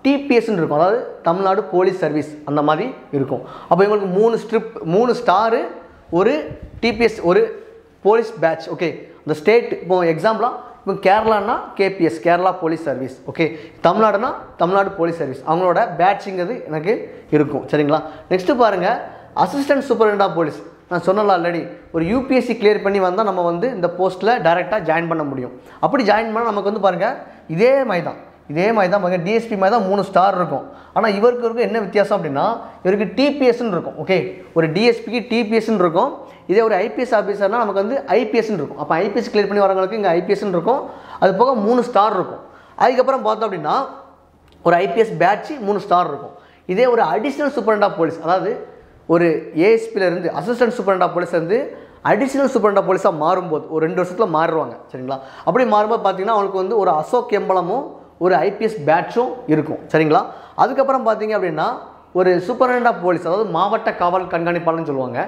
டிபிஎஸ்ன்னு இருக்கும், அதாவது தமிழ்நாடு போலீஸ் சர்வீஸ் அந்த மாதிரி இருக்கும். அப்போ இவங்களுக்கு 3 ஸ்ட்ரிப் 3 ஸ்டாரு ஒரு டிபிஎஸ் ஒரு போலீஸ் பேட்ச். ஓகே, இந்த ஸ்டேட் இப்போ எக்ஸாம்பிளாக இப்போ கேரளானா KPS Kerala police service. Okay, தமிழ்நாடுனா தமிழ்நாடு போலீஸ் சர்வீஸ், அவங்களோட பேட்சிங்கிறது எனக்கு இருக்கும். சரிங்களா? நெக்ஸ்ட்டு பாருங்கள், அசிஸ்டன்ட் சூப்பரிண்டென்ட் ஆஃப் போலீஸ். நான் சொன்னல ஆல்ரெடி, ஒரு யூபிஎஸ்சி கிளியர் பண்ணி வந்தால் நம்ம வந்து இந்த போஸ்ட்டில் டைரெக்டாக ஜாயின் பண்ண முடியும். அப்படி ஜாயின் பண்ணால் நமக்கு வந்து பாருங்கள் இதே மாதிரி தான் பாருங்கள், டிஎஸ்பி மாதிரி தான் 3 ஸ்டார் இருக்கும். ஆனால் இவருக்கு என்ன வித்தியாசம் அப்படின்னா இவருக்கு டிபிஎஸ்ன்னு இருக்கும். ஓகே, ஒரு டிஎஸ்பிக்கு டிபிஎஸ்ன்னு இருக்கும். இதே ஒரு ஐபிஎஸ் ஆஃபீஸர்னால் நமக்கு வந்து ஐபிஎஸ்ன்னு இருக்கும். அப்போ ஐபிஎஸ் கிளியர் பண்ணி வரவங்களுக்கு இங்கே ஐபிஎஸ்ன்னு இருக்கும். அது போக 3 ஸ்டார் இருக்கும். அதுக்கப்புறம் பார்த்தோம் அப்படின்னா ஒரு ஐபிஎஸ் பேட்ச் 3 ஸ்டார் இருக்கும். இதே ஒரு அடிஷ்னல் சூப்பரிண்டென்ட் ஆஃப் போலீஸ், அதாவது ஒரு ஏஎஸ்பியிலேருந்து அசிஸ்டன்ட் சூப்பரிண்டென்ட் ஆஃப் போலீஸ்லேருந்து அடிஷ்னல் சூப்பரிண்டென்ட் ஆஃப் போலீஸாக மாறும்போது ஒரு 2 வருஷத்தில் மாறுவாங்க. சரிங்களா? அப்படி மாறும்போது பார்த்தீங்கன்னா அவங்களுக்கு வந்து ஒரு அசோக் எம்பளமும் ஒரு ஐபிஎஸ் பேட்சும் இருக்கும். சரிங்களா? அதுக்கப்புறம் பார்த்தீங்க அப்படின்னா ஒரு சூப்பரிண்டென்டென்ட் ஆஃப் போலீஸ், அதாவது மாவட்ட காவல் கண்காணிப்பாளர்னு சொல்லுவாங்க,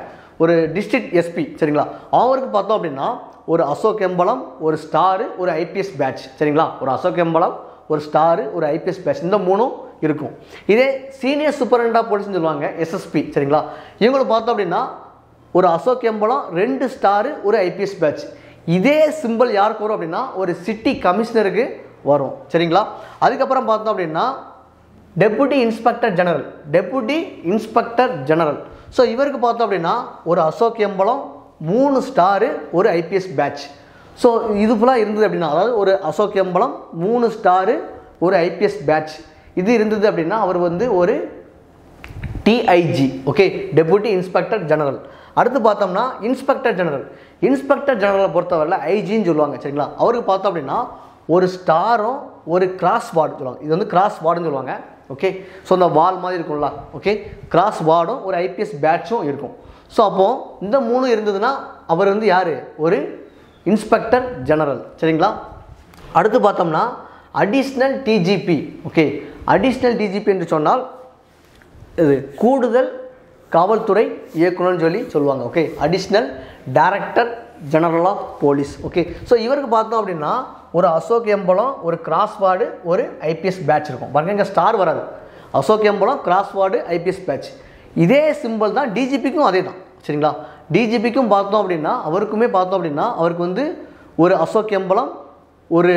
ஒரு டிஸ்ட்ரிக்ட் எஸ்பி. சரிங்களா? அவருக்கு பார்த்தோம் அப்படின்னா ஒரு அசோக் எம்பளம் ஒரு ஸ்டாரு ஒரு ஐபிஎஸ் பேட்ச். சரிங்களா? ஒரு அசோக் எம்பளம் ஒரு ஸ்டாரு ஒரு ஐபிஎஸ் பேட்ச், இந்த 3 இருக்கும். இதே சீனியர் சூப்பரிண்டென்டென்ட் ஆஃப் போலீஸ்னு சொல்லுவாங்க, எஸ்எஸ்பி. சரிங்களா? இவங்களுக்கு பார்த்தோம் அப்படின்னா ஒரு அசோக் எம்பளம் 2 ஸ்டாரு ஒரு ஐபிஎஸ் பேட்ச். இதே சிம்பிள் யாருக்கு வரும் அப்படின்னா ஒரு சிட்டி கமிஷனருக்கு வரும். சரிங்களா? அதுக்கப்புறம் பார்த்தோம் அப்படின்னா டெபுட்டி இன்ஸ்பெக்டர் ஜெனரல். ஸோ இவருக்கு பார்த்தோம் அப்படின்னா ஒரு அசோக் எம்பளம் 3 ஸ்டாரு ஒரு ஐபிஎஸ் பேட்ச். ஸோ இது ஃபுல்லாக இருந்தது அப்படின்னா, அதாவது ஒரு அசோக் எம்பளம் 3 ஸ்டாரு ஒரு ஐபிஎஸ் பேட்ச் இது இருந்தது அப்படின்னா அவர் வந்து ஒரு DIG. Okay, deputy inspector general. அடுத்து பார்த்தோம்னா இன்ஸ்பெக்டர் ஜெனரலை பொறுத்தவரையில் ஐஜின்னு சொல்லுவாங்க. சரிங்களா? அவருக்கு பார்த்தோம் அப்படின்னா ஒரு ஸ்டாரும் ஒரு கிராஸ் வார்டு சொல்லுவாங்க. இது வந்து கிராஸ் வார்டுன்னு சொல்லுவாங்க. ஓகே, ஸோ அந்த வால் மாதிரி இருக்கும்ல, ஓகே, கிராஸ் வார்டும் ஒரு ஐபிஎஸ் பேட்சும் இருக்கும். ஸோ அப்போது இந்த 3 இருந்ததுன்னா அவர் வந்து யார்? ஒரு இன்ஸ்பெக்டர் ஜெனரல். சரிங்களா? அடுத்து பார்த்தோம்னா additional DGP. Okay, additional DGP என்று சொன்னால் இது கூடுதல் காவல்துறை இயக்குனர்னு சொல்லுவாங்க. Okay, additional director general of police. Okay, so இவருக்கு பார்த்தோம் அப்படின்னா ஒரு அசோக் எம்பளம் ஒரு கிராஸ் வார்டு ஒரு ஐபிஎஸ் பேட்ச் இருக்கும். பாருங்க, இங்கே ஸ்டார் வராது. Ashok emblem cross sword IPS batch. இதே சிம்பிள் தான் டிஜிபிக்கும் அதே தான். சரிங்களா? டிஜிபிக்கும் பார்த்தோம் அப்படின்னா அவருக்குமே பார்த்தோம் அப்படின்னா அவருக்கு வந்து ஒரு அசோக் எம்பளம் ஒரு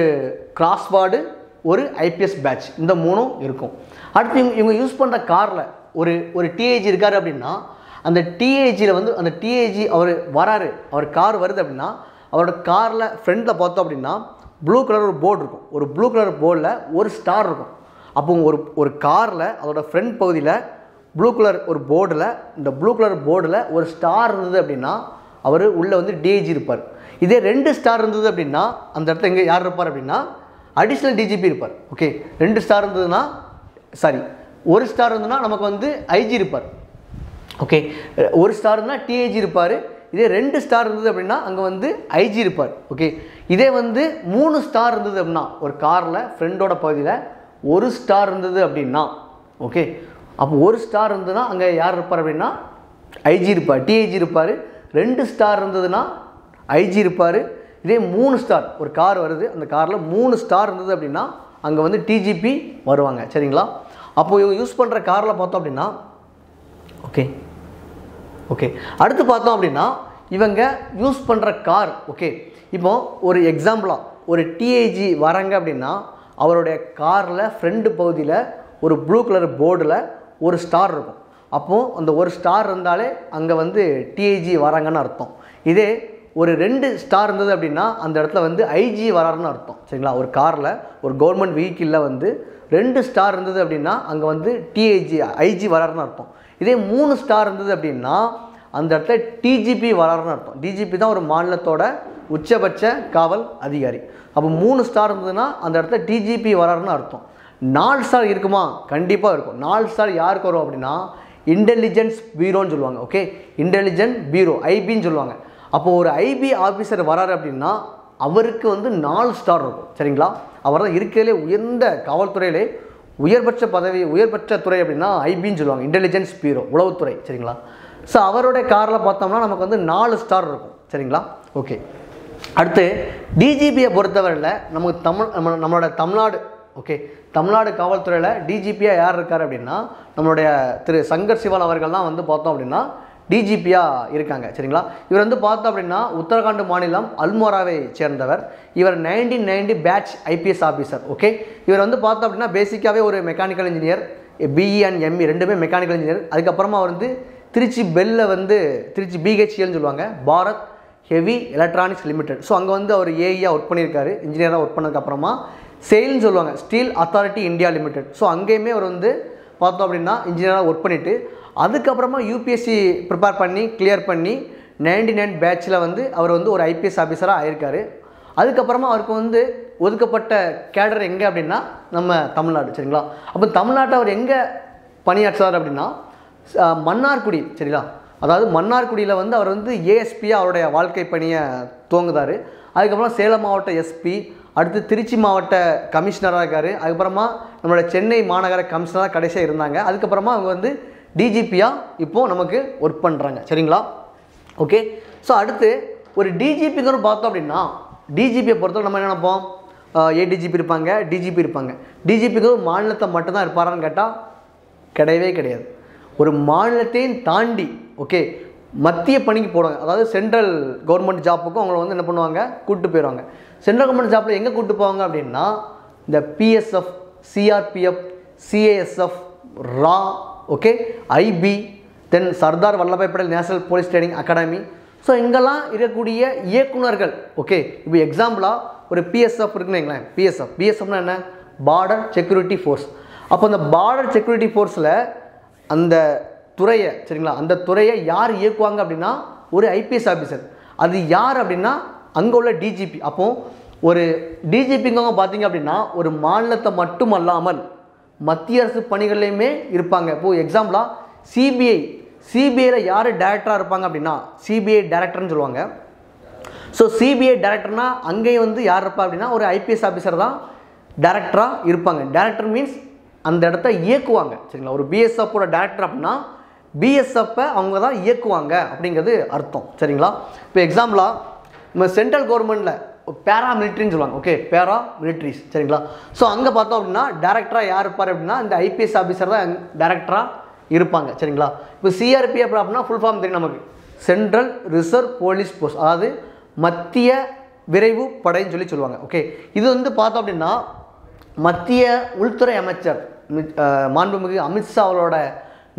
கிராஸ் வார்டு ஒரு ஐபிஎஸ் பேட்ச், இந்த 3 இருக்கும். அடுத்து இவங்க யூஸ் பண்ணுற காரில் ஒரு டிஐஜி இருக்கார் அப்படின்னா அந்த டிஐஜியில் வந்து அந்த டிஐஜி அவர் வராரு, அவர் கார் வருது அப்படின்னா அவரோட காரில் ஃப்ரண்டில் பார்த்தோம் அப்படின்னா ப்ளூ கலர் ஒரு போர்டு இருக்கும். ஒரு ப்ளூ கலர் போர்டில் ஒரு ஸ்டார் இருக்கும். அப்போ ஒரு காரில் அதோட ஃப்ரண்ட் பகுதியில் ப்ளூ கலர் ஒரு போர்டில் இந்த ப்ளூ கலர் போர்டில் ஒரு ஸ்டார் இருந்தது அப்படின்னா அவர் உள்ளே வந்து டிஐஜி இருப்பார். இதே 2 ஸ்டார் இருந்தது அப்படின்னா அந்த இடத்துல எங்கே யார் இருப்பார் அப்படின்னா அடிஷ்னல் டிஜிபி இருப்பார். ஓகே, 2 ஸ்டார் இருந்ததுன்னா ஒரு ஸ்டார் இருந்ததுன்னா நமக்கு வந்து ஐஜி இருப்பார். ஓகே, ஒரு ஸ்டார் இருந்தால் டிஐஜி இருப்பார். இதே 2 ஸ்டார் இருந்தது அப்படின்னா அங்கே வந்து ஐஜி இருப்பார். ஓகே, இதே வந்து 3 ஸ்டார் இருந்தது அப்படின்னா ஒரு காரில் ஃப்ரெண்டோட பகுதியில் ஒரு ஸ்டார் இருந்தது அப்படின்னா ஓகே, அப்போ ஒரு ஸ்டார் இருந்ததுன்னா அங்கே யார் இருப்பார் அப்படின்னா ஐஜி இருப்பார், டிஐஜி இருப்பார். 2 ஸ்டார் இருந்ததுன்னா ஐஜி இருப்பார். இதே 3 ஸ்டார் ஒரு கார் வருது, அந்த காரில் 3 ஸ்டார் இருந்தது அப்படின்னா அங்கே வந்து டிஜிபி வருவாங்க. சரிங்களா? அப்போது இவங்க யூஸ் பண்ணுற காரில் பார்த்தோம் அப்படின்னா ஓகே அடுத்து பார்த்தோம் அப்படின்னா இவங்க யூஸ் பண்ணுற கார். ஓகே, இப்போ ஒரு எக்ஸாம்பிளாக ஒரு டிஐஜி வராங்க அப்படின்னா அவருடைய காரில் ஃப்ரண்ட் பகுதியில் ஒரு ப்ளூ கலர் போர்டில் ஒரு ஸ்டார் இருக்கும். அப்போது அந்த ஒரு ஸ்டார் இருந்தாலே அங்கே வந்து டிஐஜி வராங்கன்னு அர்த்தம். இதே ஒரு 2 ஸ்டார் இருந்தது அப்படின்னா அந்த இடத்துல வந்து ஐஜி வராருன்னு அர்த்தம். சரிங்களா? ஒரு காரில் ஒரு கவர்மெண்ட் வெஹிக்கிளில் வந்து 2 ஸ்டார் இருந்தது அப்படின்னா அங்கே வந்து ஐஜி வராருன்னு அர்த்தம். இதே 3 ஸ்டார் இருந்தது அப்படின்னா அந்த இடத்துல டிஜிபி வராருன்னு அர்த்தம். டிஜிபி தான் ஒரு மாநிலத்தோட உச்சபட்ச காவல் அதிகாரி. அப்போ 3 ஸ்டார் இருந்ததுன்னா அந்த இடத்துல டிஜிபி வராருன்னு அர்த்தம். 4 ஸ்டார் இருக்குமா? கண்டிப்பாக இருக்கும். 4 ஸ்டார் யாருக்கு வரும் அப்படின்னா இன்டெலிஜென்ஸ் பியூரோன்னு சொல்லுவாங்க. ஓகே, இன்டெலிஜென்ட் பியூரோ ஐபின்னு சொல்லுவாங்க. அப்போது ஒரு ஐபி ஆஃபீஸர் வராரு அப்படின்னா அவருக்கு வந்து 4 ஸ்டார் இருக்கும். சரிங்களா? அவர் தான் இருக்கிறதுலே உயர்ந்த காவல்துறையிலே உயர்பட்ச பதவி உயர்பட்ச துறை அப்படின்னா ஐபின்னு சொல்லுவாங்க, இன்டெலிஜென்ஸ் பியூரோ, உளவுத்துறை. சரிங்களா? ஸோ அவருடைய காரில் பார்த்தோம்னா நமக்கு வந்து 4 ஸ்டார் இருக்கும். சரிங்களா? ஓகே, அடுத்து டிஜிபியை பொறுத்தவரையில் நமக்கு நம்மளோட தமிழ்நாடு ஓகே தமிழ்நாடு காவல்துறையில் டிஜிபியாக யார் இருக்கார் அப்படின்னா நம்மளுடைய திரு சங்கர் சிவால் அவர்கள் தான் வந்து பார்த்தோம் அப்படின்னா டிஜிபியாக இருக்காங்க சரிங்களா. இவர் வந்து பார்த்தோம் அப்படின்னா உத்தரகாண்ட் மாநிலம் அல்மோராவை சேர்ந்தவர். இவர் 1990 பேட்ச் ஐபிஎஸ் ஆஃபீஸர். ஓகே இவர் வந்து பார்த்தோம் அப்படின்னா பேசிக்காகவே ஒரு mechanical engineer, BE and ME ரெண்டுமே மெக்கானிக்கல் இன்ஜினியர். அதுக்கப்புறமா அவர் வந்து திருச்சி பெல்ல வந்து திருச்சி பிஹெச்எல்னு சொல்லுவாங்க, Bharat heavy electronics limited. So அங்கே வந்து அவர் ஏஇயாக ஒர்க் பண்ணியிருக்காரு. இன்ஜினியராக ஒர்க் பண்ணதுக்கப்புறமா செயில்னு சொல்லுவாங்க, steel authority India limited. So அங்கேயுமே அவர் வந்து பார்த்தோம் அப்படின்னா இன்ஜினியராக ஒர்க் பண்ணிவிட்டு அதுக்கப்புறமா யூபிஎஸ்சி ப்ரிப்பேர் பண்ணி கிளியர் பண்ணி 99 பேட்சில் வந்து அவர் வந்து ஒரு ஐபிஎஸ் ஆஃபீஸராக ஆயிருக்காரு. அதுக்கப்புறமா அவருக்கு வந்து ஒதுக்கப்பட்ட கேடர் எங்கே அப்படின்னா நம்ம தமிழ்நாடு சரிங்களா. அப்போ தமிழ்நாட்டை அவர் எங்கே பணியாற்றுறார் அப்படின்னா மன்னார்குடி சரிங்களா. அதாவது மன்னார்குடியில் வந்து அவர் வந்து ஏஎஸ்பியாக அவருடைய வாழ்க்கை பணியை துவங்குதார். அதுக்கப்புறம் சேலம் மாவட்ட எஸ்பி, அடுத்து திருச்சி மாவட்ட கமிஷனராக இருக்கார். அதுக்கப்புறமா நம்மளோட சென்னை மாநகர கமிஷனராக கடைசியாக இருந்தாங்க. அதுக்கப்புறமா அவங்க வந்து டிஜிபியாக இப்போது நமக்கு ஒர்க் பண்ணுறாங்க சரிங்களா. ஓகே ஸோ அடுத்து ஒரு டிஜிபிங்கன்னு பார்த்தோம் அப்படின்னா டிஜிபியை பொறுத்தவரை நம்ம என்ன நினைப்போம், ஏடிஜிபி இருப்பாங்க, டிஜிபி இருப்பாங்க. டிஜிபிக்கு மாநிலத்தை மட்டும்தான் இருப்பாரான்னு கேட்டால் கிடையவே கிடையாது. ஒரு மாநிலத்தையும் தாண்டி ஓகே மத்திய பணிக்கு போடுவாங்க. அதாவது சென்ட்ரல் கவர்மெண்ட் ஜாப்புக்கும் அவங்கள வந்து என்ன பண்ணுவாங்க, கூப்பிட்டு போயிடுவாங்க. சென்ட்ரல் கவர்மெண்ட் ஜாப்பில் எங்கே கூப்பிட்டு போவாங்க அப்படின்னா இந்த பிஎஸ்எஃப், சிஆர்பிஎஃப், சிஏஎஸ்எஃப், ரா okay IB, then Sardar Vallabhbhai Patel national police training academy. So இங்கெல்லாம் இருக்கக்கூடிய இயக்குநர்கள் ஓகே இப்போ எக்ஸாம்பிளாக ஒரு பிஎஸ்எஃப் இருக்குன்னு வைங்களேன். பிஎஸ்எஃப்னா என்ன, பார்டர் செக்யூரிட்டி ஃபோர்ஸ். அப்போ அந்த பார்டர் செக்யூரிட்டி ஃபோர்ஸில் அந்த துறையை சரிங்களா, அந்த துறையை யார் இயக்குவாங்க அப்படின்னா ஒரு ஐபிஎஸ் ஆஃபீஸர். அது யார் அப்படின்னா அங்கே உள்ள டிஜிபி. அப்போது ஒரு டிஜிபிங்க பார்த்தீங்க அப்படின்னா ஒரு மாநிலத்தை மட்டும் அல்லாமல் மத்திய அரசு பணிகள்லையுமே இருப்பாங்க. இப்போது எக்ஸாம்பிளாக சிபிஐயில் யார் டைரக்டராக இருப்பாங்க அப்படின்னா சிபிஐ டைரக்டர்னு சொல்லுவாங்க. ஸோ சிபிஐ டைரக்டர்னால் அங்கேயும் வந்து யார் இருப்பா அப்படின்னா ஒரு ஐபிஎஸ் ஆஃபீஸர் தான் டைரக்டராக இருப்பாங்க. டைரக்டர் மீன்ஸ் அந்த இடத்த இயக்குவாங்க சரிங்களா. ஒரு பிஎஸ்எஃப்போட டைரக்டர் அப்படின்னா பிஎஸ்எஃப்பை அவங்க தான் இயக்குவாங்க அப்படிங்கிறது அர்த்தம் சரிங்களா. இப்போ எக்ஸாம்பிளாக நம்ம சென்ட்ரல் கவர்மெண்ட்டில் பேரா மிலிட்ரின்னு சொல்லுவாங்க. ஓகே பேரா மிலிட்ரிஸ் சரிங்களா. ஸோ அங்கே பார்த்தோம் அப்படின்னா டேரக்டராக யார் இருப்பார் அப்படின்னா இந்த ஐபிஎஸ் ஆஃபீஸர் தான் டேரக்டராக இருப்பாங்க சரிங்களா. இப்போ சிஆர்பிஎஃப் அப்படின்னா ஃபுல் ஃபார்ம் தெரியும் நமக்கு, சென்ட்ரல் ரிசர்வ் போலீஸ் ஃபோர்ஸ், அதாவது மத்திய விரைவு படைன்னு சொல்லி சொல்லுவாங்க. ஓகே இது வந்து பார்த்தோம் அப்படின்னா மத்திய உள்துறை அமைச்சர் மாண்புமிகு அமித்ஷா அவரோட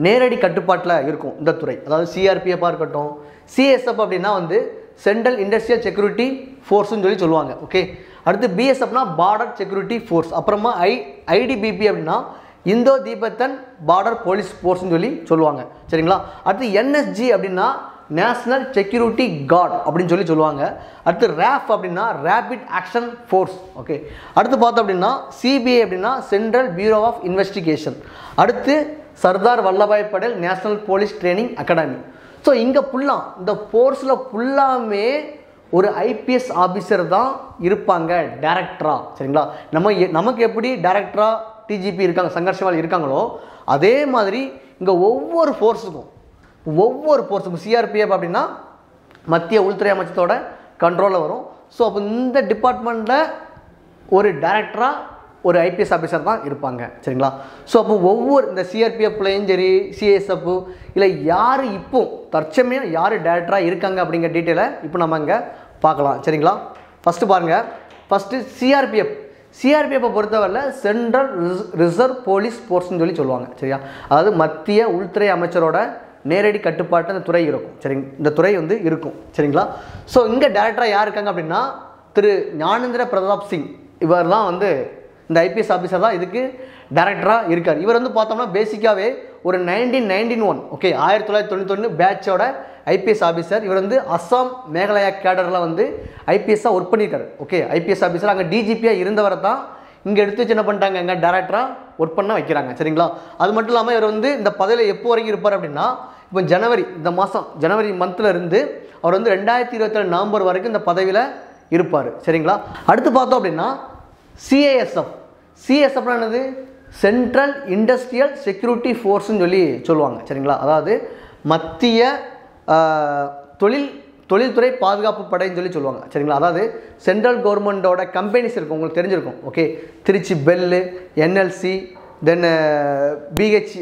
நேரடி கட்டுப்பாட்டில் இருக்கும் இந்த துறை. அதாவது சிஆர்பிஎஃபாக இருக்கட்டும், சிஎஸ்எஃப் அப்படின்னா வந்து சென்ட்ரல் இண்டஸ்ட்ரியல் செக்யூரிட்டி ஃபோர்ஸ்னு சொல்லி சொல்லுவாங்க. ஓகே அடுத்து பிஎஸ்எஃப்னா பார்டர் செக்யூரிட்டி ஃபோர்ஸ். அப்புறமா ஐடிபிபி அப்படின்னா இந்தோ தீபத்தன் பார்டர் போலீஸ் ஃபோர்ஸ்னு சொல்லி சொல்லுவாங்க சரிங்களா. அடுத்து என்எஸ்ஜி அப்படின்னா நேஷ்னல் செக்யூரிட்டி கார்டு அப்படின்னு சொல்லி சொல்லுவாங்க. அடுத்து ரேஃப் அப்படின்னா ரேபிட் ஆக்ஷன் ஃபோர்ஸ். ஓகே அடுத்து பார்த்தோம் அப்படின்னா சிபிஐ அப்படின்னா சென்ட்ரல் பியூரோ ஆஃப் இன்வெஸ்டிகேஷன். அடுத்து Sardar Vallabhbhai Patel national police training academy. So இங்கே ஃபுல்லாக இந்த ஃபோர்ஸில் ஃபுல்லாமே ஒரு ஐபிஎஸ் ஆஃபீஸர் தான் இருப்பாங்க டைரக்டராக சரிங்களா. நமக்கு எப்படி டைரக்டராக டிஜிபி இருக்காங்க, சங்கர் சிவால் இருக்காங்களோ அதே மாதிரி இங்கே ஒவ்வொரு ஃபோர்ஸுக்கும் சிஆர்பிஎஃப் அப்படின்னா மத்திய உள்துறை அமைச்சத்தோட கண்ட்ரோலில் வரும். ஸோ அப்போ இந்த டிபார்ட்மெண்ட்டில் ஒரு டைரக்டராக ஒரு ஐபிஎஸ் ஆஃபீஸர் தான் இருப்பாங்க சரிங்களா. ஸோ அப்போ ஒவ்வொரு இந்த சிஆர்பிஎஃப்லையும் சரி சிஎஸ்எஃப் இல்லை யார் இப்போ தற்சமயம் யார் டைரக்டராக இருக்காங்க அப்படிங்கிற டீட்டெயிலை இப்போ நம்ம இங்கே பார்க்கலாம் சரிங்களா. ஃபஸ்ட்டு பாருங்கள், ஃபஸ்ட்டு சிஆர்பிஎஃப்பை பொறுத்தவரையில் சென்ட்ரல் ரிசர்வ் போலீஸ் ஃபோர்ஸ்னு சொல்லி சொல்லுவாங்க சரியா. அதாவது மத்திய உள்துறை அமைச்சரோட நேரடி கட்டுப்பாட்டு அந்த துறை இருக்கும் சரிங்க, இந்த துறை வந்து இருக்கும் சரிங்களா. ஸோ இங்கே டைரக்டராக யார் இருக்காங்க அப்படின்னா திரு ஞானேந்திர பிரதாப் சிங், இவர் தான் வந்து இந்த ஐபிஎஸ் ஆஃபீஸர் தான் இதுக்கு டைரக்டராக இருக்கார். இவர் வந்து பார்த்தோம்னா பேசிக்காகவே ஒரு 1991 ஓகே 1991 பேட்சோட ஐபிஎஸ் ஆஃபீஸர். இவர் வந்து அஸ்ஸாம் மேகாலயா கேடரில் வந்து ஐபிஎஸ்ஸாக ஒர்க் பண்ணியிருக்காரு. ஓகே ஐபிஎஸ் ஆஃபீஸர் அங்கே டிஜிபியாக இருந்தவரை தான் இங்கே எடுத்து வச்சு என்ன பண்ணிட்டாங்க, இங்கே டைரக்டராக ஒர்க் பண்ண வைக்கிறாங்க சரிங்களா. அது மட்டும் இல்லாமல் இவர் வந்து இந்த பதவியில் எப்போ வரைக்கும் இருப்பார் அப்படின்னா இப்போ இந்த மாதம் ஜனவரி மந்தில் இருந்து அவர் வந்து 2027 நவம்பர் வரைக்கும் இந்த பதவியில் இருப்பார் சரிங்களா. அடுத்து பார்த்தோம் அப்படின்னா சிஎஸ்எஃப்னா என்னது, சென்ட்ரல் இண்டஸ்ட்ரியல் செக்யூரிட்டி ஃபோர்ஸ்ன்னு சொல்லி சொல்லுவாங்க சரிங்களா. அதாவது மத்திய தொழில்துறை பாதுகாப்பு படைன்னு சொல்லுவாங்க சரிங்களா. அதாவது சென்ட்ரல் கவர்மெண்ட்டோட கம்பெனிஸ் இருக்கும், உங்களுக்கு தெரிஞ்சிருக்கும். Okay, Trichy BHEL, NLC, then pH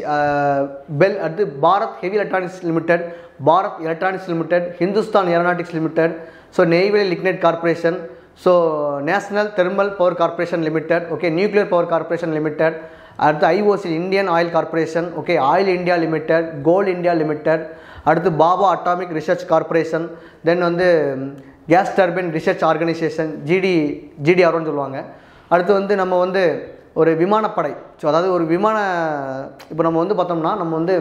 bell, அடுத்து Bharat heavy electronics limited, Bharat electronics limited, Hindustan aeronautics limited, so Neyveli lignite corporation, so national thermal power corporation limited, okay nuclear power corporation limited, அடுத்து IOC Indian oil corporation, okay oil India limited, coal India limited, அடுத்து Bhabha atomic research corporation, then வந்து gas turbine research organisation ஜிடிஆர்னு சொல்லுவாங்க. அடுத்து வந்து நம்ம வந்து ஒரு விமானப்படை, ஸோ அதாவது ஒரு இப்போ நம்ம வந்து பார்த்தோம்னா நம்ம வந்து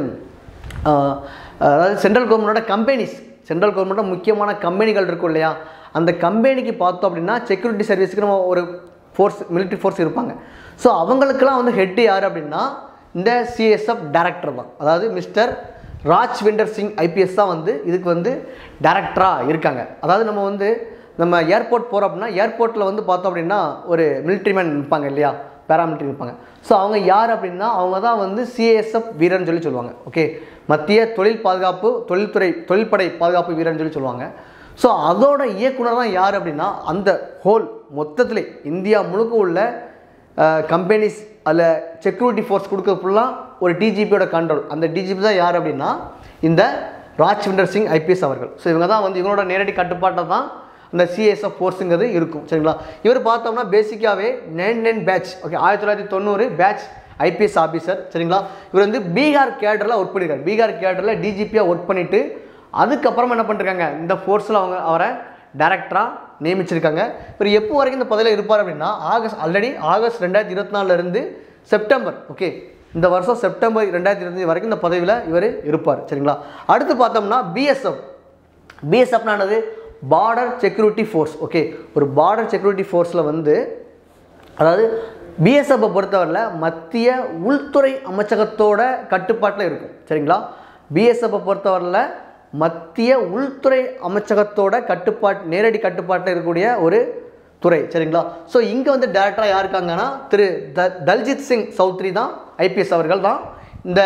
அதாவது சென்ட்ரல் கவர்மெண்ட்டோட கம்பெனிஸ், சென்ட்ரல் கவர்மெண்ட்டோட முக்கியமான கம்பெனிகள் இருக்கும் இல்லையா, அந்த கம்பெனிக்கு பார்த்தோம் அப்படின்னா செக்யூரிட்டி சர்வீஸுக்கு நம்ம ஒரு ஃபோர்ஸ், மிலிட்ரி ஃபோர்ஸ் இருப்பாங்க. ஸோ அவங்களுக்கெல்லாம் வந்து ஹெட் யார் அப்படின்னா இந்த சிஎஸ்எஃப் டைரக்டர் தான். அதாவது மிஸ்டர் ராஜ்விண்டர் சிங் ஐபிஎஸ் தான் வந்து இதுக்கு வந்து டைரக்டராக இருக்காங்க. அதாவது நம்ம ஏர்போர்ட் போகிறோம் அப்படின்னா ஏர்போர்ட்டில் வந்து பார்த்தோம் அப்படின்னா ஒரு மிலிட்ரி மேன் இருப்பாங்க இல்லையா, பேராமிலிட்ரி இருப்பாங்க. ஸோ அவங்க யார் அப்படின்னா அவங்க தான் வந்து சிஎஸ்எஃப் வீரர்னு சொல்லுவாங்க. ஓகே, மத்திய தொழில்படை பாதுகாப்பு வீரர்னு சொல்லுவாங்க. ஸோ அதோட இயக்குனர் தான் யார் அப்படின்னா அந்த ஹோல் மொத்தத்திலே இந்தியா முழுக்க உள்ள கம்பெனிஸ் அதில் செக்யூரிட்டி ஃபோர்ஸ் கொடுக்க ஃபுல்லாக ஒரு டிஜிபியோட கண்ட்ரோல். அந்த டிஜிபி தான் யார் அப்படின்னா இந்த ராஜ்விண்டர் சிங் ஐபிஎஸ் அவர்கள். ஸோ இவங்க தான் வந்து இவங்களோட நேரடி கட்டுப்பாட்டில் தான் அந்த சிஎஸ்எஃப் ஃபோர்ஸுங்கிறது இருக்கும் சரிங்களா. இவர் பார்த்தோம்னா பேசிக்காகவே 99 batch, okay 1990 batch IPS officer சரிங்களா. இவர் வந்து பீகார் கேடரில் ஒர்க் பண்ணியிருக்காரு. பீகார் கேடரில் டிஜிபியாக ஒர்க் பண்ணிவிட்டு அதுக்கப்புறமா என்ன பண்ணிருக்காங்க, இந்த ஃபோர்ஸில் அவரை டைரக்டராக நியமிச்சிருக்காங்க. இவர் எப்போ வரைக்கும் இந்த பதவியில் இருப்பார் அப்படின்னா ஆகஸ்ட் 2024 செப்டம்பர், ஓகே இந்த வருஷம் செப்டம்பர் 2025 வரைக்கும் இந்த பதவியில் இவர் இருப்பார் சரிங்களா. அடுத்து பார்த்தோம்னா பிஎஸ்எஃப்னானது பார்டர் செக்யூரிட்டி ஃபோர்ஸ். ஓகே, ஒரு பார்டர் செக்யூரிட்டி ஃபோர்ஸில் வந்து அதாவது பிஎஸ்எஃப்பை பொறுத்தவரையில் மத்திய உள்துறை அமைச்சகத்தோட கட்டுப்பாட்டில் இருக்கும் சரிங்களா. பிஎஸ்எஃப்பை பொறுத்தவரையில் மத்திய உள்துறை அமைச்சகத்தோட நேரடி கட்டுப்பாட்டில் இருக்கக்கூடிய ஒரு துறை சரிங்களா. ஸோ இங்கே வந்து டைரக்டராக யார் இருக்காங்கன்னா திரு தல்ஜித் சிங் சௌத்ரி தான் ஐபிஎஸ் அவர்கள் தான் இந்த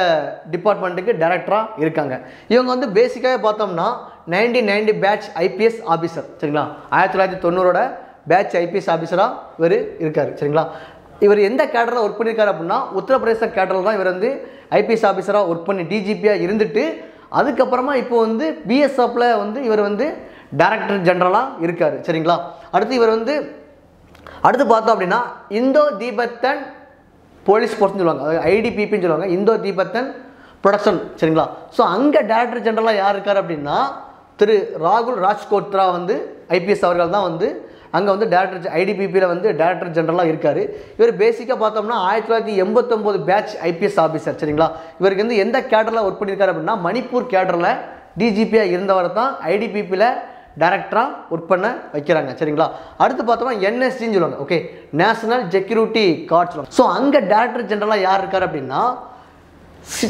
டிபார்ட்மெண்ட்டுக்கு டைரக்டராக இருக்காங்க. இவங்க வந்து பேசிக்காக பார்த்தோம்னா 1990 பேட்ச் ஐபிஎஸ் ஆஃபீஸர் சரிங்களா. 1990 பேட்ச் ஐபிஎஸ் ஆஃபீஸராக இவர் இருக்கார் சரிங்களா. இவர் எந்த கேடரில் ஒர்க் பண்ணியிருக்காரு அப்படின்னா உத்தரப்பிரதேச கேடரில் தான் இவர் வந்து ஐபிஎஸ் ஆஃபீஸராக ஒர்க் பண்ணி டிஜிபியாக இருந்துட்டு அதுக்கப்புறமா இப்போ வந்து பிஎஸ்எஃப்ல வந்து இவர் வந்து டைரக்டர் ஜெனரலாக இருக்கார் சரிங்களா. அடுத்து பார்த்தோம் அப்படின்னா இந்தோ தீபத்தன் போலீஸ் ஃபோர்ஸ்னு சொல்லுவாங்க, அதாவது ஐடிபிபின்னு சொல்லுவாங்க, இந்தோ தீபத்தன் ப்ரொடக்ஷன் சரிங்களா. ஸோ அங்கே டைரக்டர் ஜெனரலாக யார் இருக்கார் அப்படின்னா திரு ராகுல் ராஜ்கோத்ரா வந்து ஐபிஎஸ் அவர்கள் தான் வந்து அங்கே வந்து ஐடிபிபியில் வந்து டைரக்டர் ஜெனரலாக இருக்கார். இவர் பேசிக்காக பார்த்தோம்னா 1989 பேட்ச் ஐபிஎஸ் ஆஃபீஸர் சரிங்களா. இவருக்கு வந்து எந்த கேடரில் ஒர்க் பண்ணியிருக்காரு அப்படின்னா மணிப்பூர் கேடரில் டிஜிபியாக இருந்தவர் தான் ஐடிபிபியில் டைரக்டராக ஒர்க் பண்ண வைக்கிறாங்க சரிங்களா. அடுத்து பார்த்தோம்னா என்எஸ்ஜின்னு சொல்லுவாங்க, ஓகே நேஷனல் செக்யூரிட்டி கார்டு சொல்லுவாங்க. ஸோ அங்கே டைரக்டர் ஜெனரலாக யார் இருக்கார் அப்படின்னா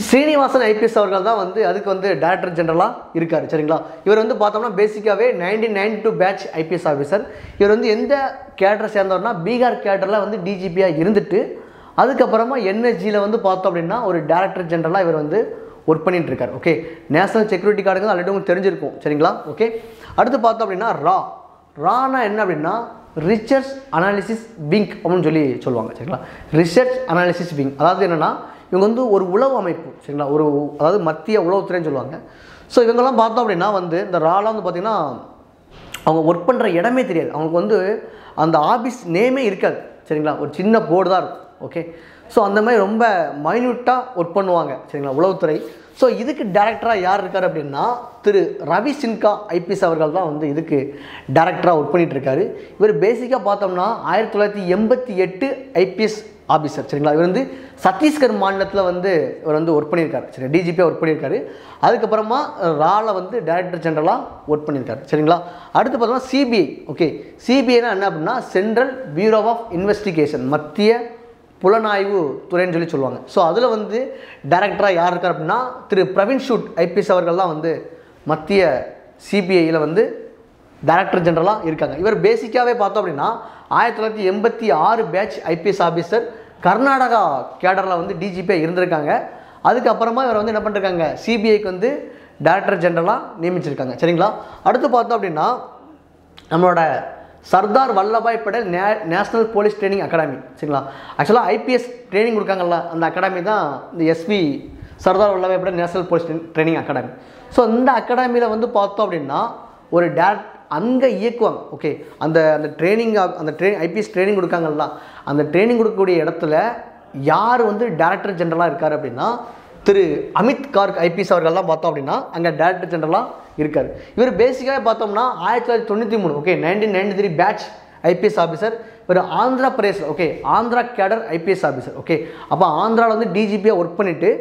ஸ்ரீனிவாசன் ஐபிஎஸ் அவர்கள் தான் வந்து அதுக்கு வந்து டைரக்டர் ஜெனரலாக இருக்கார் சரிங்களா. இவர் வந்து பார்த்தோம்னா பேசிக்காகவே 1992 பேட்ச் ஐபிஎஸ் ஆஃபீஸர். இவர் வந்து எந்த கேடரை சேர்ந்தவர்னா பீகார் கேடரில் வந்து டிஜிபியாக இருந்துட்டு அதுக்கப்புறமா என்எஸ்ஜியில் வந்து பார்த்தோம் அப்படின்னா ஒரு டைரக்டர் ஜெனரலாக இவர் வந்து ஒர்க் பண்ணிட்டு இருக்கார். ஓகே, நேஷனல் செக்யூரிட்டி கார்டுக்கு ஆல்ரெடி உங்களுக்கு தெரிஞ்சிருக்கும் சரிங்களா. ஓகே, அடுத்து பார்த்தோம் அப்படின்னா ரானா என்ன அப்படின்னா ரிசர்ச் அனாலிசிஸ் விங் அப்படின்னு சொல்லுவாங்க சரிங்களா. ரிசர்ச் அனாலிசிஸ் விங் அதாவது என்னென்னா இவங்க வந்து ஒரு உளவு அமைப்பு சரிங்களா, அதாவது மத்திய உளவுத்துறைன்னு சொல்லுவாங்க. ஸோ இவங்கெல்லாம் பார்த்தோம் அப்படின்னா வந்து இந்த ராலாம் வந்து பார்த்திங்கன்னா அவங்க ஒர்க் பண்ணுற இடமே தெரியாது, அவங்களுக்கு வந்து அந்த ஆஃபீஸ் நேமே இருக்காது சரிங்களா, ஒரு சின்ன போர்டு தான் இருக்கும். ஓகே, ஸோ அந்த மாதிரி ரொம்ப மைன்யூட்டாக ஒர்க் பண்ணுவாங்க சரிங்களா உளவுத்துறை. ஸோ இதுக்கு டைரக்டராக யார் இருக்கார் அப்படின்னா திரு ரவி சின்கா ஐபிஎஸ் அவர்கள் தான் வந்து இதுக்கு டைரக்டராக ஒர்க் பண்ணிகிட்டு இருக்காரு. இவர் பேசிக்காக பார்த்தோம்னா 1988 ஐபிஎஸ் ஆஃபீஸர் சரிங்களா. இவர் வந்து சத்தீஸ்கர் மாநிலத்தில் வந்து இவர் வந்து ஒர்க் பண்ணியிருக்காரு சரி, டிஜிபியாக ஒர்க் பண்ணியிருக்காரு. அதுக்கப்புறமா ராவில் வந்து டைரக்டர் ஜெனரலாக ஒர்க் பண்ணியிருக்காரு சரிங்களா. அடுத்து பார்த்தோம்னா சிபிஐ. ஓகே, சிபிஐனா என்ன அப்படின்னா சென்ட்ரல் பியூரோ ஆஃப் இன்வெஸ்டிகேஷன், மத்திய புலனாய்வு துறைன்னு சொல்லுவாங்க. ஸோ அதில் வந்து டைரக்டராக யார் இருக்கார் அப்படின்னா திரு பிரவீன் சூட் ஐபிஎஸ் அவர்கள் தான் வந்து மத்திய சிபிஐயில் வந்து டைரக்டர் ஜெனரலாக இருக்காங்க. இவர் பேசிக்காகவே பார்த்தோம் அப்படின்னா 1986 பேட்ச் ஐபிஎஸ் ஆஃபீஸர் கர்நாடகா கேடரில் வந்து டிஜிபியாக இருந்திருக்காங்க. அதுக்கப்புறமா இவர் வந்து என்ன பண்ணிருக்காங்க சிபிஐக்கு வந்து டைரக்டர் ஜெனரலாக நியமிச்சிருக்காங்க. சரிங்களா? அடுத்து பார்த்தோம் அப்படின்னா நம்மளோட Sardar Vallabhbhai Patel national police training academy. சரிங்களா? ஆக்சுவலாக ஐபிஎஸ் ட்ரைனிங் கொடுக்காங்கல்ல, அந்த அகாடமி தான் இந்த SV Sardar Vallabhbhai Patel national police training academy. So இந்த அகாடமியில் வந்து பார்த்தோம் அப்படின்னா ஒரு அங்கே இயக்குவாங்க. ஓகே, அந்த ஐபிஎஸ் ட்ரைனிங் கொடுக்காங்கல்ல, அந்த ட்ரைனிங் கொடுக்கக்கூடிய இடத்துல யார் வந்து டைரக்டர் ஜெனரலாக இருக்கார் அப்படின்னா திரு அமித் கார்க் ஐபிஎஸ் அவர்கள்லாம் பார்த்தோம் அப்படின்னா அங்கே டைரக்டர் ஜெனரலாக இருக்கார். இவர் பேசிக்காக பார்த்தோம்னா 1993 ஓகே 1993 பேட்ச் ஐபிஎஸ் ஆஃபீஸர். இவர் Andhra Pradesh okay Andhra cadre IPS officer. Okay, அப்போ ஆந்திராவில் வந்து டிஜிபியாக ஒர்க் பண்ணிவிட்டு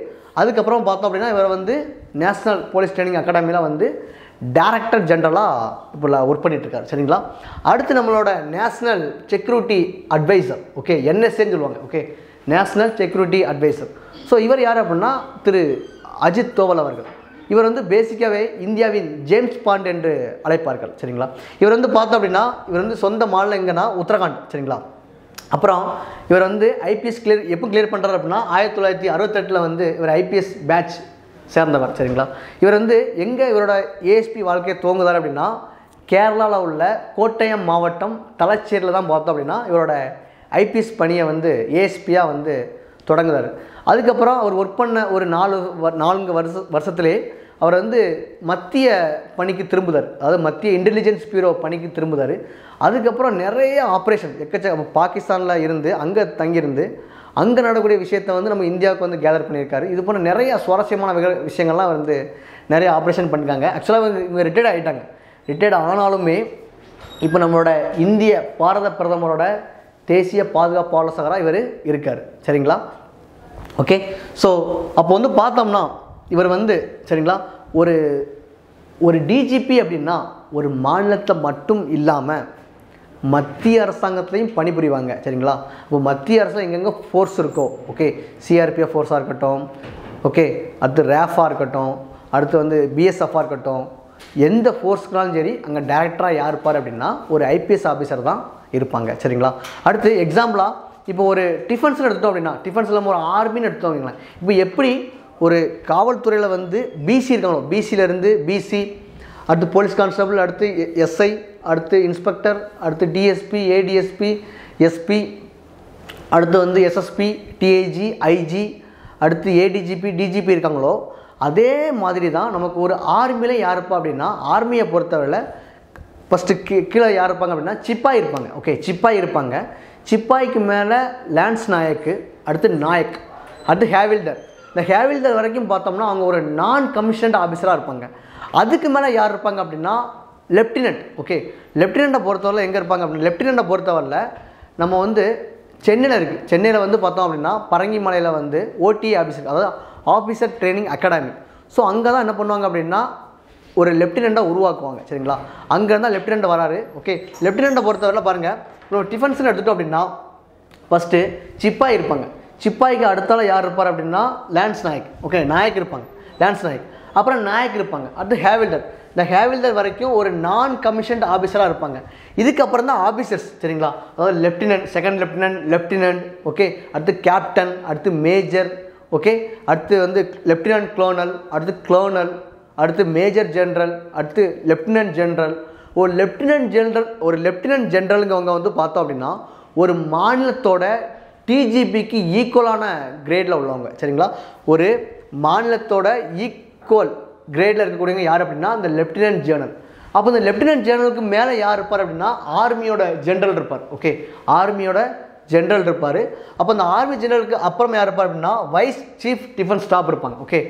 அதுக்கப்புறம் பார்த்தோம் அப்படின்னா இவர் வந்து நேஷ்னல் போலீஸ் ட்ரைனிங் அகாடமியில் வந்து டைரக்டர் ஜெனரலாக இப்போ ஒர்க் பண்ணிகிட்ருக்காரு. சரிங்களா? அடுத்து நம்மளோட நேஷ்னல் செக்யூரிட்டி அட்வைசர். ஓகே, என்எஸ்ஏன்னு சொல்லுவாங்க. Okay, national security adviser. So இவர் யார் அப்படின்னா திரு அஜித் தோவல் அவர்கள். இவர் வந்து பேசிக்காகவே இந்தியாவின் ஜேம்ஸ் பாண்ட் என்று அழைப்பார்கள். சரிங்களா? இவர் வந்து பார்த்தோம் அப்படின்னா இவர் வந்து சொந்த மாநிலம் எங்கன்னா உத்தரகாண்ட். சரிங்களா? அப்புறம் இவர் வந்து ஐபிஎஸ் எப்போ கிளியர் பண்ணுறாரு அப்படின்னா 1968 வந்து இவர் ஐபிஎஸ் பேட்ச் சேர்ந்தவர். சரிங்களா? இவர் வந்து எங்கே இவரோட ஏஎஸ்பி வாழ்க்கையை துவங்குதார் அப்படின்னா கேரளாவில் உள்ள கோட்டயம் மாவட்டம் தலச்சேரியில் தான் பார்த்தோம் அப்படின்னா இவரோட ஐபிஎஸ் பணியை வந்து ஏஎஸ்பியாக வந்து தொடங்குதார். அதுக்கப்புறம் அவர் ஒர்க் பண்ண ஒரு 4 வருஷத்துலேயே அவர் வந்து மத்திய பணிக்கு திரும்புதார். அதாவது மத்திய இன்டெலிஜென்ஸ் பியூரோ பணிக்கு திரும்புதார். அதுக்கப்புறம் நிறைய ஆப்ரேஷன் பாகிஸ்தானில் இருந்து அங்கே தங்கியிருந்து அங்கே நடக்கக்கூடிய விஷயத்தை வந்து நம்ம இந்தியாவுக்கு வந்து கேதர் பண்ணியிருக்காரு. இது போன்ற நிறைய சுவாரஸ்யமான விஷயங்கள்லாம் வந்து நிறைய ஆப்ரேஷன் பண்ணியிருக்காங்க. ஆக்சுவலாக இவங்க ரிட்டையர்ட் ஆகிட்டாங்க. ரிட்டையர்ட் ஆனாலுமே இப்போ நம்மளோட இந்திய பாரத பிரதமரோட தேசிய பாதுகாப்பு ஆலோசகராக இவர் இருக்கார். சரிங்களா? ஓகே, ஸோ அப்போ வந்து பார்த்தோம்னா இவர் வந்து சரிங்களா ஒரு டிஜிபி அப்படின்னா ஒரு மாநிலத்தை மட்டும் இல்லாமல் மத்திய அரசாங்கத்துலேயும் பணிபுரிவாங்க. சரிங்களா? இப்போ மத்திய அரசில் எங்கெங்கே ஃபோர்ஸ் இருக்கோ ஓகே சிஆர்பிஎஃப் ஃபோர்ஸாக இருக்கட்டும், ஓகே அடுத்து ரேஃபாக இருக்கட்டும், அடுத்து வந்து பிஎஸ்எஃபாக இருக்கட்டும், எந்த ஃபோர்ஸ்க்குனாலும் சரி அங்கே டைரக்டராக யார் இருப்பார் அப்படின்னா ஒரு ஐபிஎஸ் ஆஃபீஸர் தான் இருப்பாங்க. சரிங்களா? அடுத்து எக்ஸாம்பிளாக இப்போ ஒரு டிஃபென்ஸ்னு எடுத்தோம் அப்படின்னா டிஃபென்ஸில் நம்ம ஒரு ஆர்மின்னு எடுத்தோம் வைங்களேன். இப்போ எப்படி ஒரு காவல்துறையில் வந்து பிசி இருக்காங்களோ பிசியிலேருந்து பிசி, அடுத்து போலீஸ் கான்ஸ்டபிள், அடுத்து எஸ்ஐ, அடுத்து இன்ஸ்பெக்டர், அடுத்து டிஎஸ்பி, ஏடிஎஸ்பி, எஸ்பி, அடுத்து வந்து எஸ்எஸ்பி, டிஐஜி, ஐஜி, அடுத்து ஏடிஜிபி, டிஜிபி இருக்காங்களோ அதே மாதிரி தான் நமக்கு ஒரு ஆர்மியில் யார் இருப்பா அப்படின்னா ஆர்மியை பொறுத்தவரையில் ஃபஸ்ட்டு கீழே யார் இருப்பாங்க அப்படின்னா சிப்பாய் இருப்பாங்க. ஓகே, சிப்பாய் இருப்பாங்க. சிப்பாய்க்கு மேலே லேன்ஸ் நாயக்கு, அடுத்து நாயக், அடுத்து ஹேவில்டர். இந்த ஹேவில்டர் வரைக்கும் பார்த்தோம்னா அவங்க ஒரு நான் கமிஷன்ட் ஆஃபீஸராக இருப்பாங்க. அதுக்கு மேலே யார் இருப்பாங்க அப்படின்னா லெஃப்டினன்ட். ஓகே, லெஃப்டினண்ட்டை பொறுத்தவரை எங்கே இருப்பாங்க அப்படின்னா லெஃப்டினண்ட்டை பொறுத்தவரையில் நம்ம வந்து சென்னையில் இருக்குது. சென்னையில் வந்து பார்த்தோம் அப்படின்னா பரங்கிமலையில் வந்து ஓடிஏ ஆஃபீஸர், அதாவது ஆஃபீஸர் ட்ரைனிங் அகாடமி. ஸோ அங்கே தான் என்ன பண்ணுவாங்க அப்படின்னா ஒரு லெஃப்டினண்ட்டாக உருவாக்குவாங்க. சரிங்களா? அங்கே இருந்தால் லெஃப்டினண்ட் வராரு. ஓகே, லெஃப்டினண்ட்டை பொறுத்தவரையில் பாருங்கள் இப்போ டிஃபென்ஸ்னு எடுத்துட்டோம் அப்படின்னா ஃபஸ்ட்டு சிப்பாய் இருப்பாங்க. சிப்பாய்க்கு அடுத்தால யார் இருப்பார் அப்படின்னா லேன்ஸ் நாயக். ஓகே, நாயக் இருப்பாங்க, லேன்ஸ் நாயக். அப்புறம் நாயக் இருப்பாங்க. அடுத்து ஹேவில்டர். இந்த ஹேவில்டர் வரைக்கும் ஒரு நான் கமிஷன்ட் ஆஃபீஸராக இருப்பாங்க. இதுக்கப்புறம் தான் ஆஃபீஸர்ஸ். சரிங்களா? அதாவது lieutenant, second lieutenant, lieutenant, okay அடுத்து கேப்டன், அடுத்து மேஜர், ஓகே அடுத்து வந்து லெஃப்டினன்ட் கர்னல், அடுத்து கர்னல், அடுத்து மேஜர் ஜென்ரல், அடுத்து லெஃப்டினன்ட் ஜென்ரல். ஒரு லெஃப்டினன்ட் ஜென்ரலுங்கவங்க வந்து பார்த்தோம் அப்படின்னா ஒரு மாநிலத்தோட டிஜிபிக்கு ஈக்குவலான கிரேடில் உள்ளவங்க. சரிங்களா? ஒரு மாநிலத்தோட ஈக்குவல் கிரேடில் இருக்கக்கூடியவங்க யார் அப்படின்னா இந்த லெஃப்டினன்ட் ஜெனரல். அப்போ இந்த லெஃப்டினன்ட் ஜெனரலுக்கு மேலே யார் இருப்பார் அப்படின்னா ஆர்மியோட ஜென்ரல் இருப்பார். ஓகே, ஆர்மியோட ஜென்ரல் இருப்பார். அப்போ அந்த ஆர்மி ஜெனரலுக்கு அப்புறம் யார் இருப்பார் அப்படின்னா வைஸ் சீஃப் டிஃபென்ஸ் ஸ்டாஃப் இருப்பாங்க. Okay,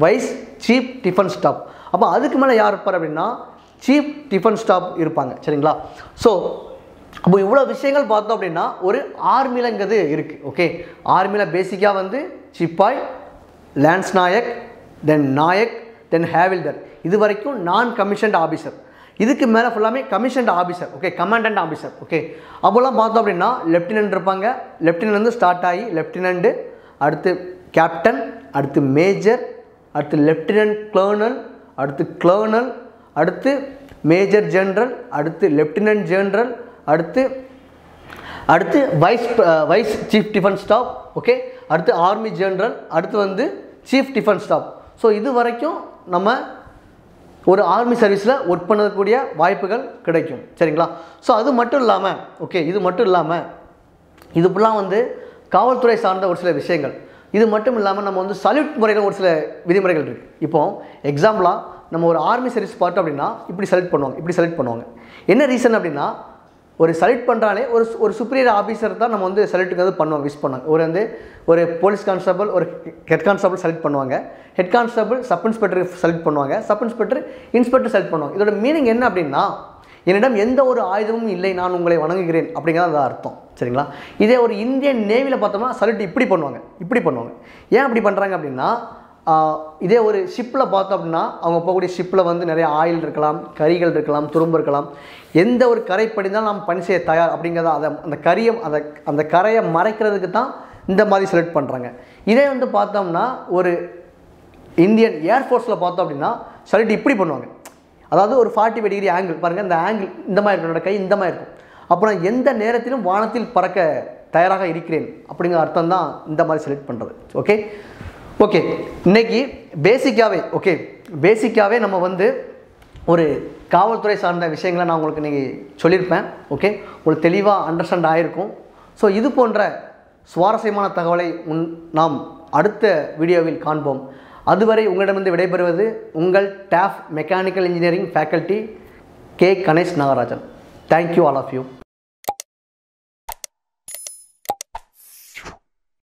wise chief defence staff. அப்போ அதுக்கு மேலே யார் இருப்பார் அப்படின்னா சீஃப் டிஃபென்ஸ் ஸ்டாஃப் இருப்பாங்க. சரிங்களா? ஸோ அப்போ இவ்வளோ விஷயங்கள் பார்த்தோம் அப்படின்னா ஒரு ஆர்மிலங்கிறது இருக்குது. ஓகே, ஆர்மியில் பேசிக்காக வந்து சிப்பாய், லேன்ஸ் நாயக், தென் நாயக், தென் ஹேவில்டர், இது வரைக்கும் நான் கமிஷன்ட் ஆஃபீஸர். இதுக்கு மேலே ஃபுல்லாமே commissioned officer. Okay, commandant officer. Okay, அப்போல்லாம் பார்த்தோம் அப்படின்னா லெஃப்டினன்ட் இருப்பாங்க. லெஃப்டினன்ட் ஸ்டார்ட் ஆகி லெஃப்டினன்ட்டு, அடுத்து கேப்டன், அடுத்து மேஜர், அடுத்து லெஃப்டினன்ட் கர்னல், அடுத்து கர்னல், அடுத்து மேஜர் ஜென்ரல், அடுத்து லெஃப்டினன்ட் ஜென்ரல், அடுத்து wise chief defence staff. Okay, அடுத்து ஆர்மி ஜென்ரல், அடுத்து வந்து சீஃப் டிஃபென்ஸ் ஸ்டாஃப். ஸோ இது வரைக்கும் நம்ம ஒரு ஆர்மி சர்வீஸில் ஒர்க் பண்ணக்கூடிய வாய்ப்புகள் கிடைக்கும். சரிங்களா? ஸோ அது மட்டும் இல்லாமல் ஓகே, இது மட்டும் இல்லாமல் இது ஃபுல்லாக வந்து காவல்துறை சார்ந்த ஒரு சில விஷயங்கள். இது மட்டும் இல்லாமல் நம்ம வந்து சல்யூட் முறையில் ஒரு சில விதிமுறைகள் இருக்குது. இப்போது எக்ஸாம்பிளாக நம்ம ஒரு ஆர்மி சர்வீஸ் பார்த்தோம் அப்படின்னா இப்படி செலக்ட் பண்ணுவாங்க, இப்படி செலக்ட் பண்ணுவாங்க. என்ன ரீசன் அப்படின்னா, ஒரு செலக்ட் பண்ணுறாலே ஒரு சுப்பீரியர் ஆஃபீஸர் தான் நம்ம வந்து செலக்ட்டுக்கு வந்து பண்ணுவாங்க, விஷ் பண்ணுவாங்க. ஒரு போலீஸ் கான்ஸ்டபிள், ஒரு ஹெட் கான்ஸ்டபிள் செலக்ட் பண்ணுவாங்க, head constable sub inspector select பண்ணுவாங்க, சப் இன்ஸ்பெக்டர் இன்ஸ்பெக்டர் செலக்ட் பண்ணுவாங்க. இதோட மீனிங் என்ன அப்படின்னா, என்னிடம் எந்த ஒரு ஆயுதமும் இல்லை, நான் உங்களை வணங்குகிறேன் அப்படிங்கிறத அர்த்தம். சரிங்களா? இதே ஒரு இந்தியன் நேவியில் பார்த்தோம்னா சல்யூட் இப்படி பண்ணுவாங்க, இப்படி பண்ணுவாங்க. ஏன் அப்படி பண்ணுறாங்க அப்படின்னா, இதே ஒரு ஷிப்பில் பார்த்தோம் அப்படின்னா அவங்க போகக்கூடிய ஷிப்பில் வந்து நிறைய ஆயில் இருக்கலாம், கரிகள் இருக்கலாம், துரும்பு இருக்கலாம். எந்த ஒரு கரை படிந்தாலும் நாம் பணி செய்ய தயார் அப்படிங்கிறத அந்த கரையை மறைக்கிறதுக்கு தான் இந்த மாதிரி செலக்ட் பண்ணுறாங்க. இதே வந்து பார்த்தோம்னா ஒரு இந்தியன் ஏர்ஃபோர்ஸில் பார்த்தோம் அப்படின்னா சல்யூட் இப்படி பண்ணுவாங்க. அதாவது ஒரு 45 டிகிரி ஆங்கிள் பாருங்கள், இந்த ஆங்கிள் இந்த மாதிரி இருக்கும், என்னோட கை இந்த மாதிரி இருக்கும். அப்போ நான் எந்த நேரத்திலும் வானத்தில் பறக்க தயாராக இருக்கிறேன் அப்படிங்கிற அர்த்தம் தான் இந்த மாதிரி செலக்ட் பண்ணுறது. ஓகே இன்றைக்கி பேசிக்காகவே நம்ம வந்து ஒரு காவல்துறை சார்ந்த விஷயங்களை நான் உங்களுக்கு இன்றைக்கி சொல்லியிருப்பேன். ஓகே, உங்களுக்கு தெளிவாக அண்டர்ஸ்டாண்ட் ஆகிருக்கும். ஸோ இது போன்ற சுவாரஸ்யமான தகவலை நாம் அடுத்த வீடியோவில் காண்போம். அதுவரை உங்களிடமிருந்து விடைபெறுவது உங்கள் டாஃப் mechanical engineering faculty K. Ganesh Nagarajan. Thank you all of you.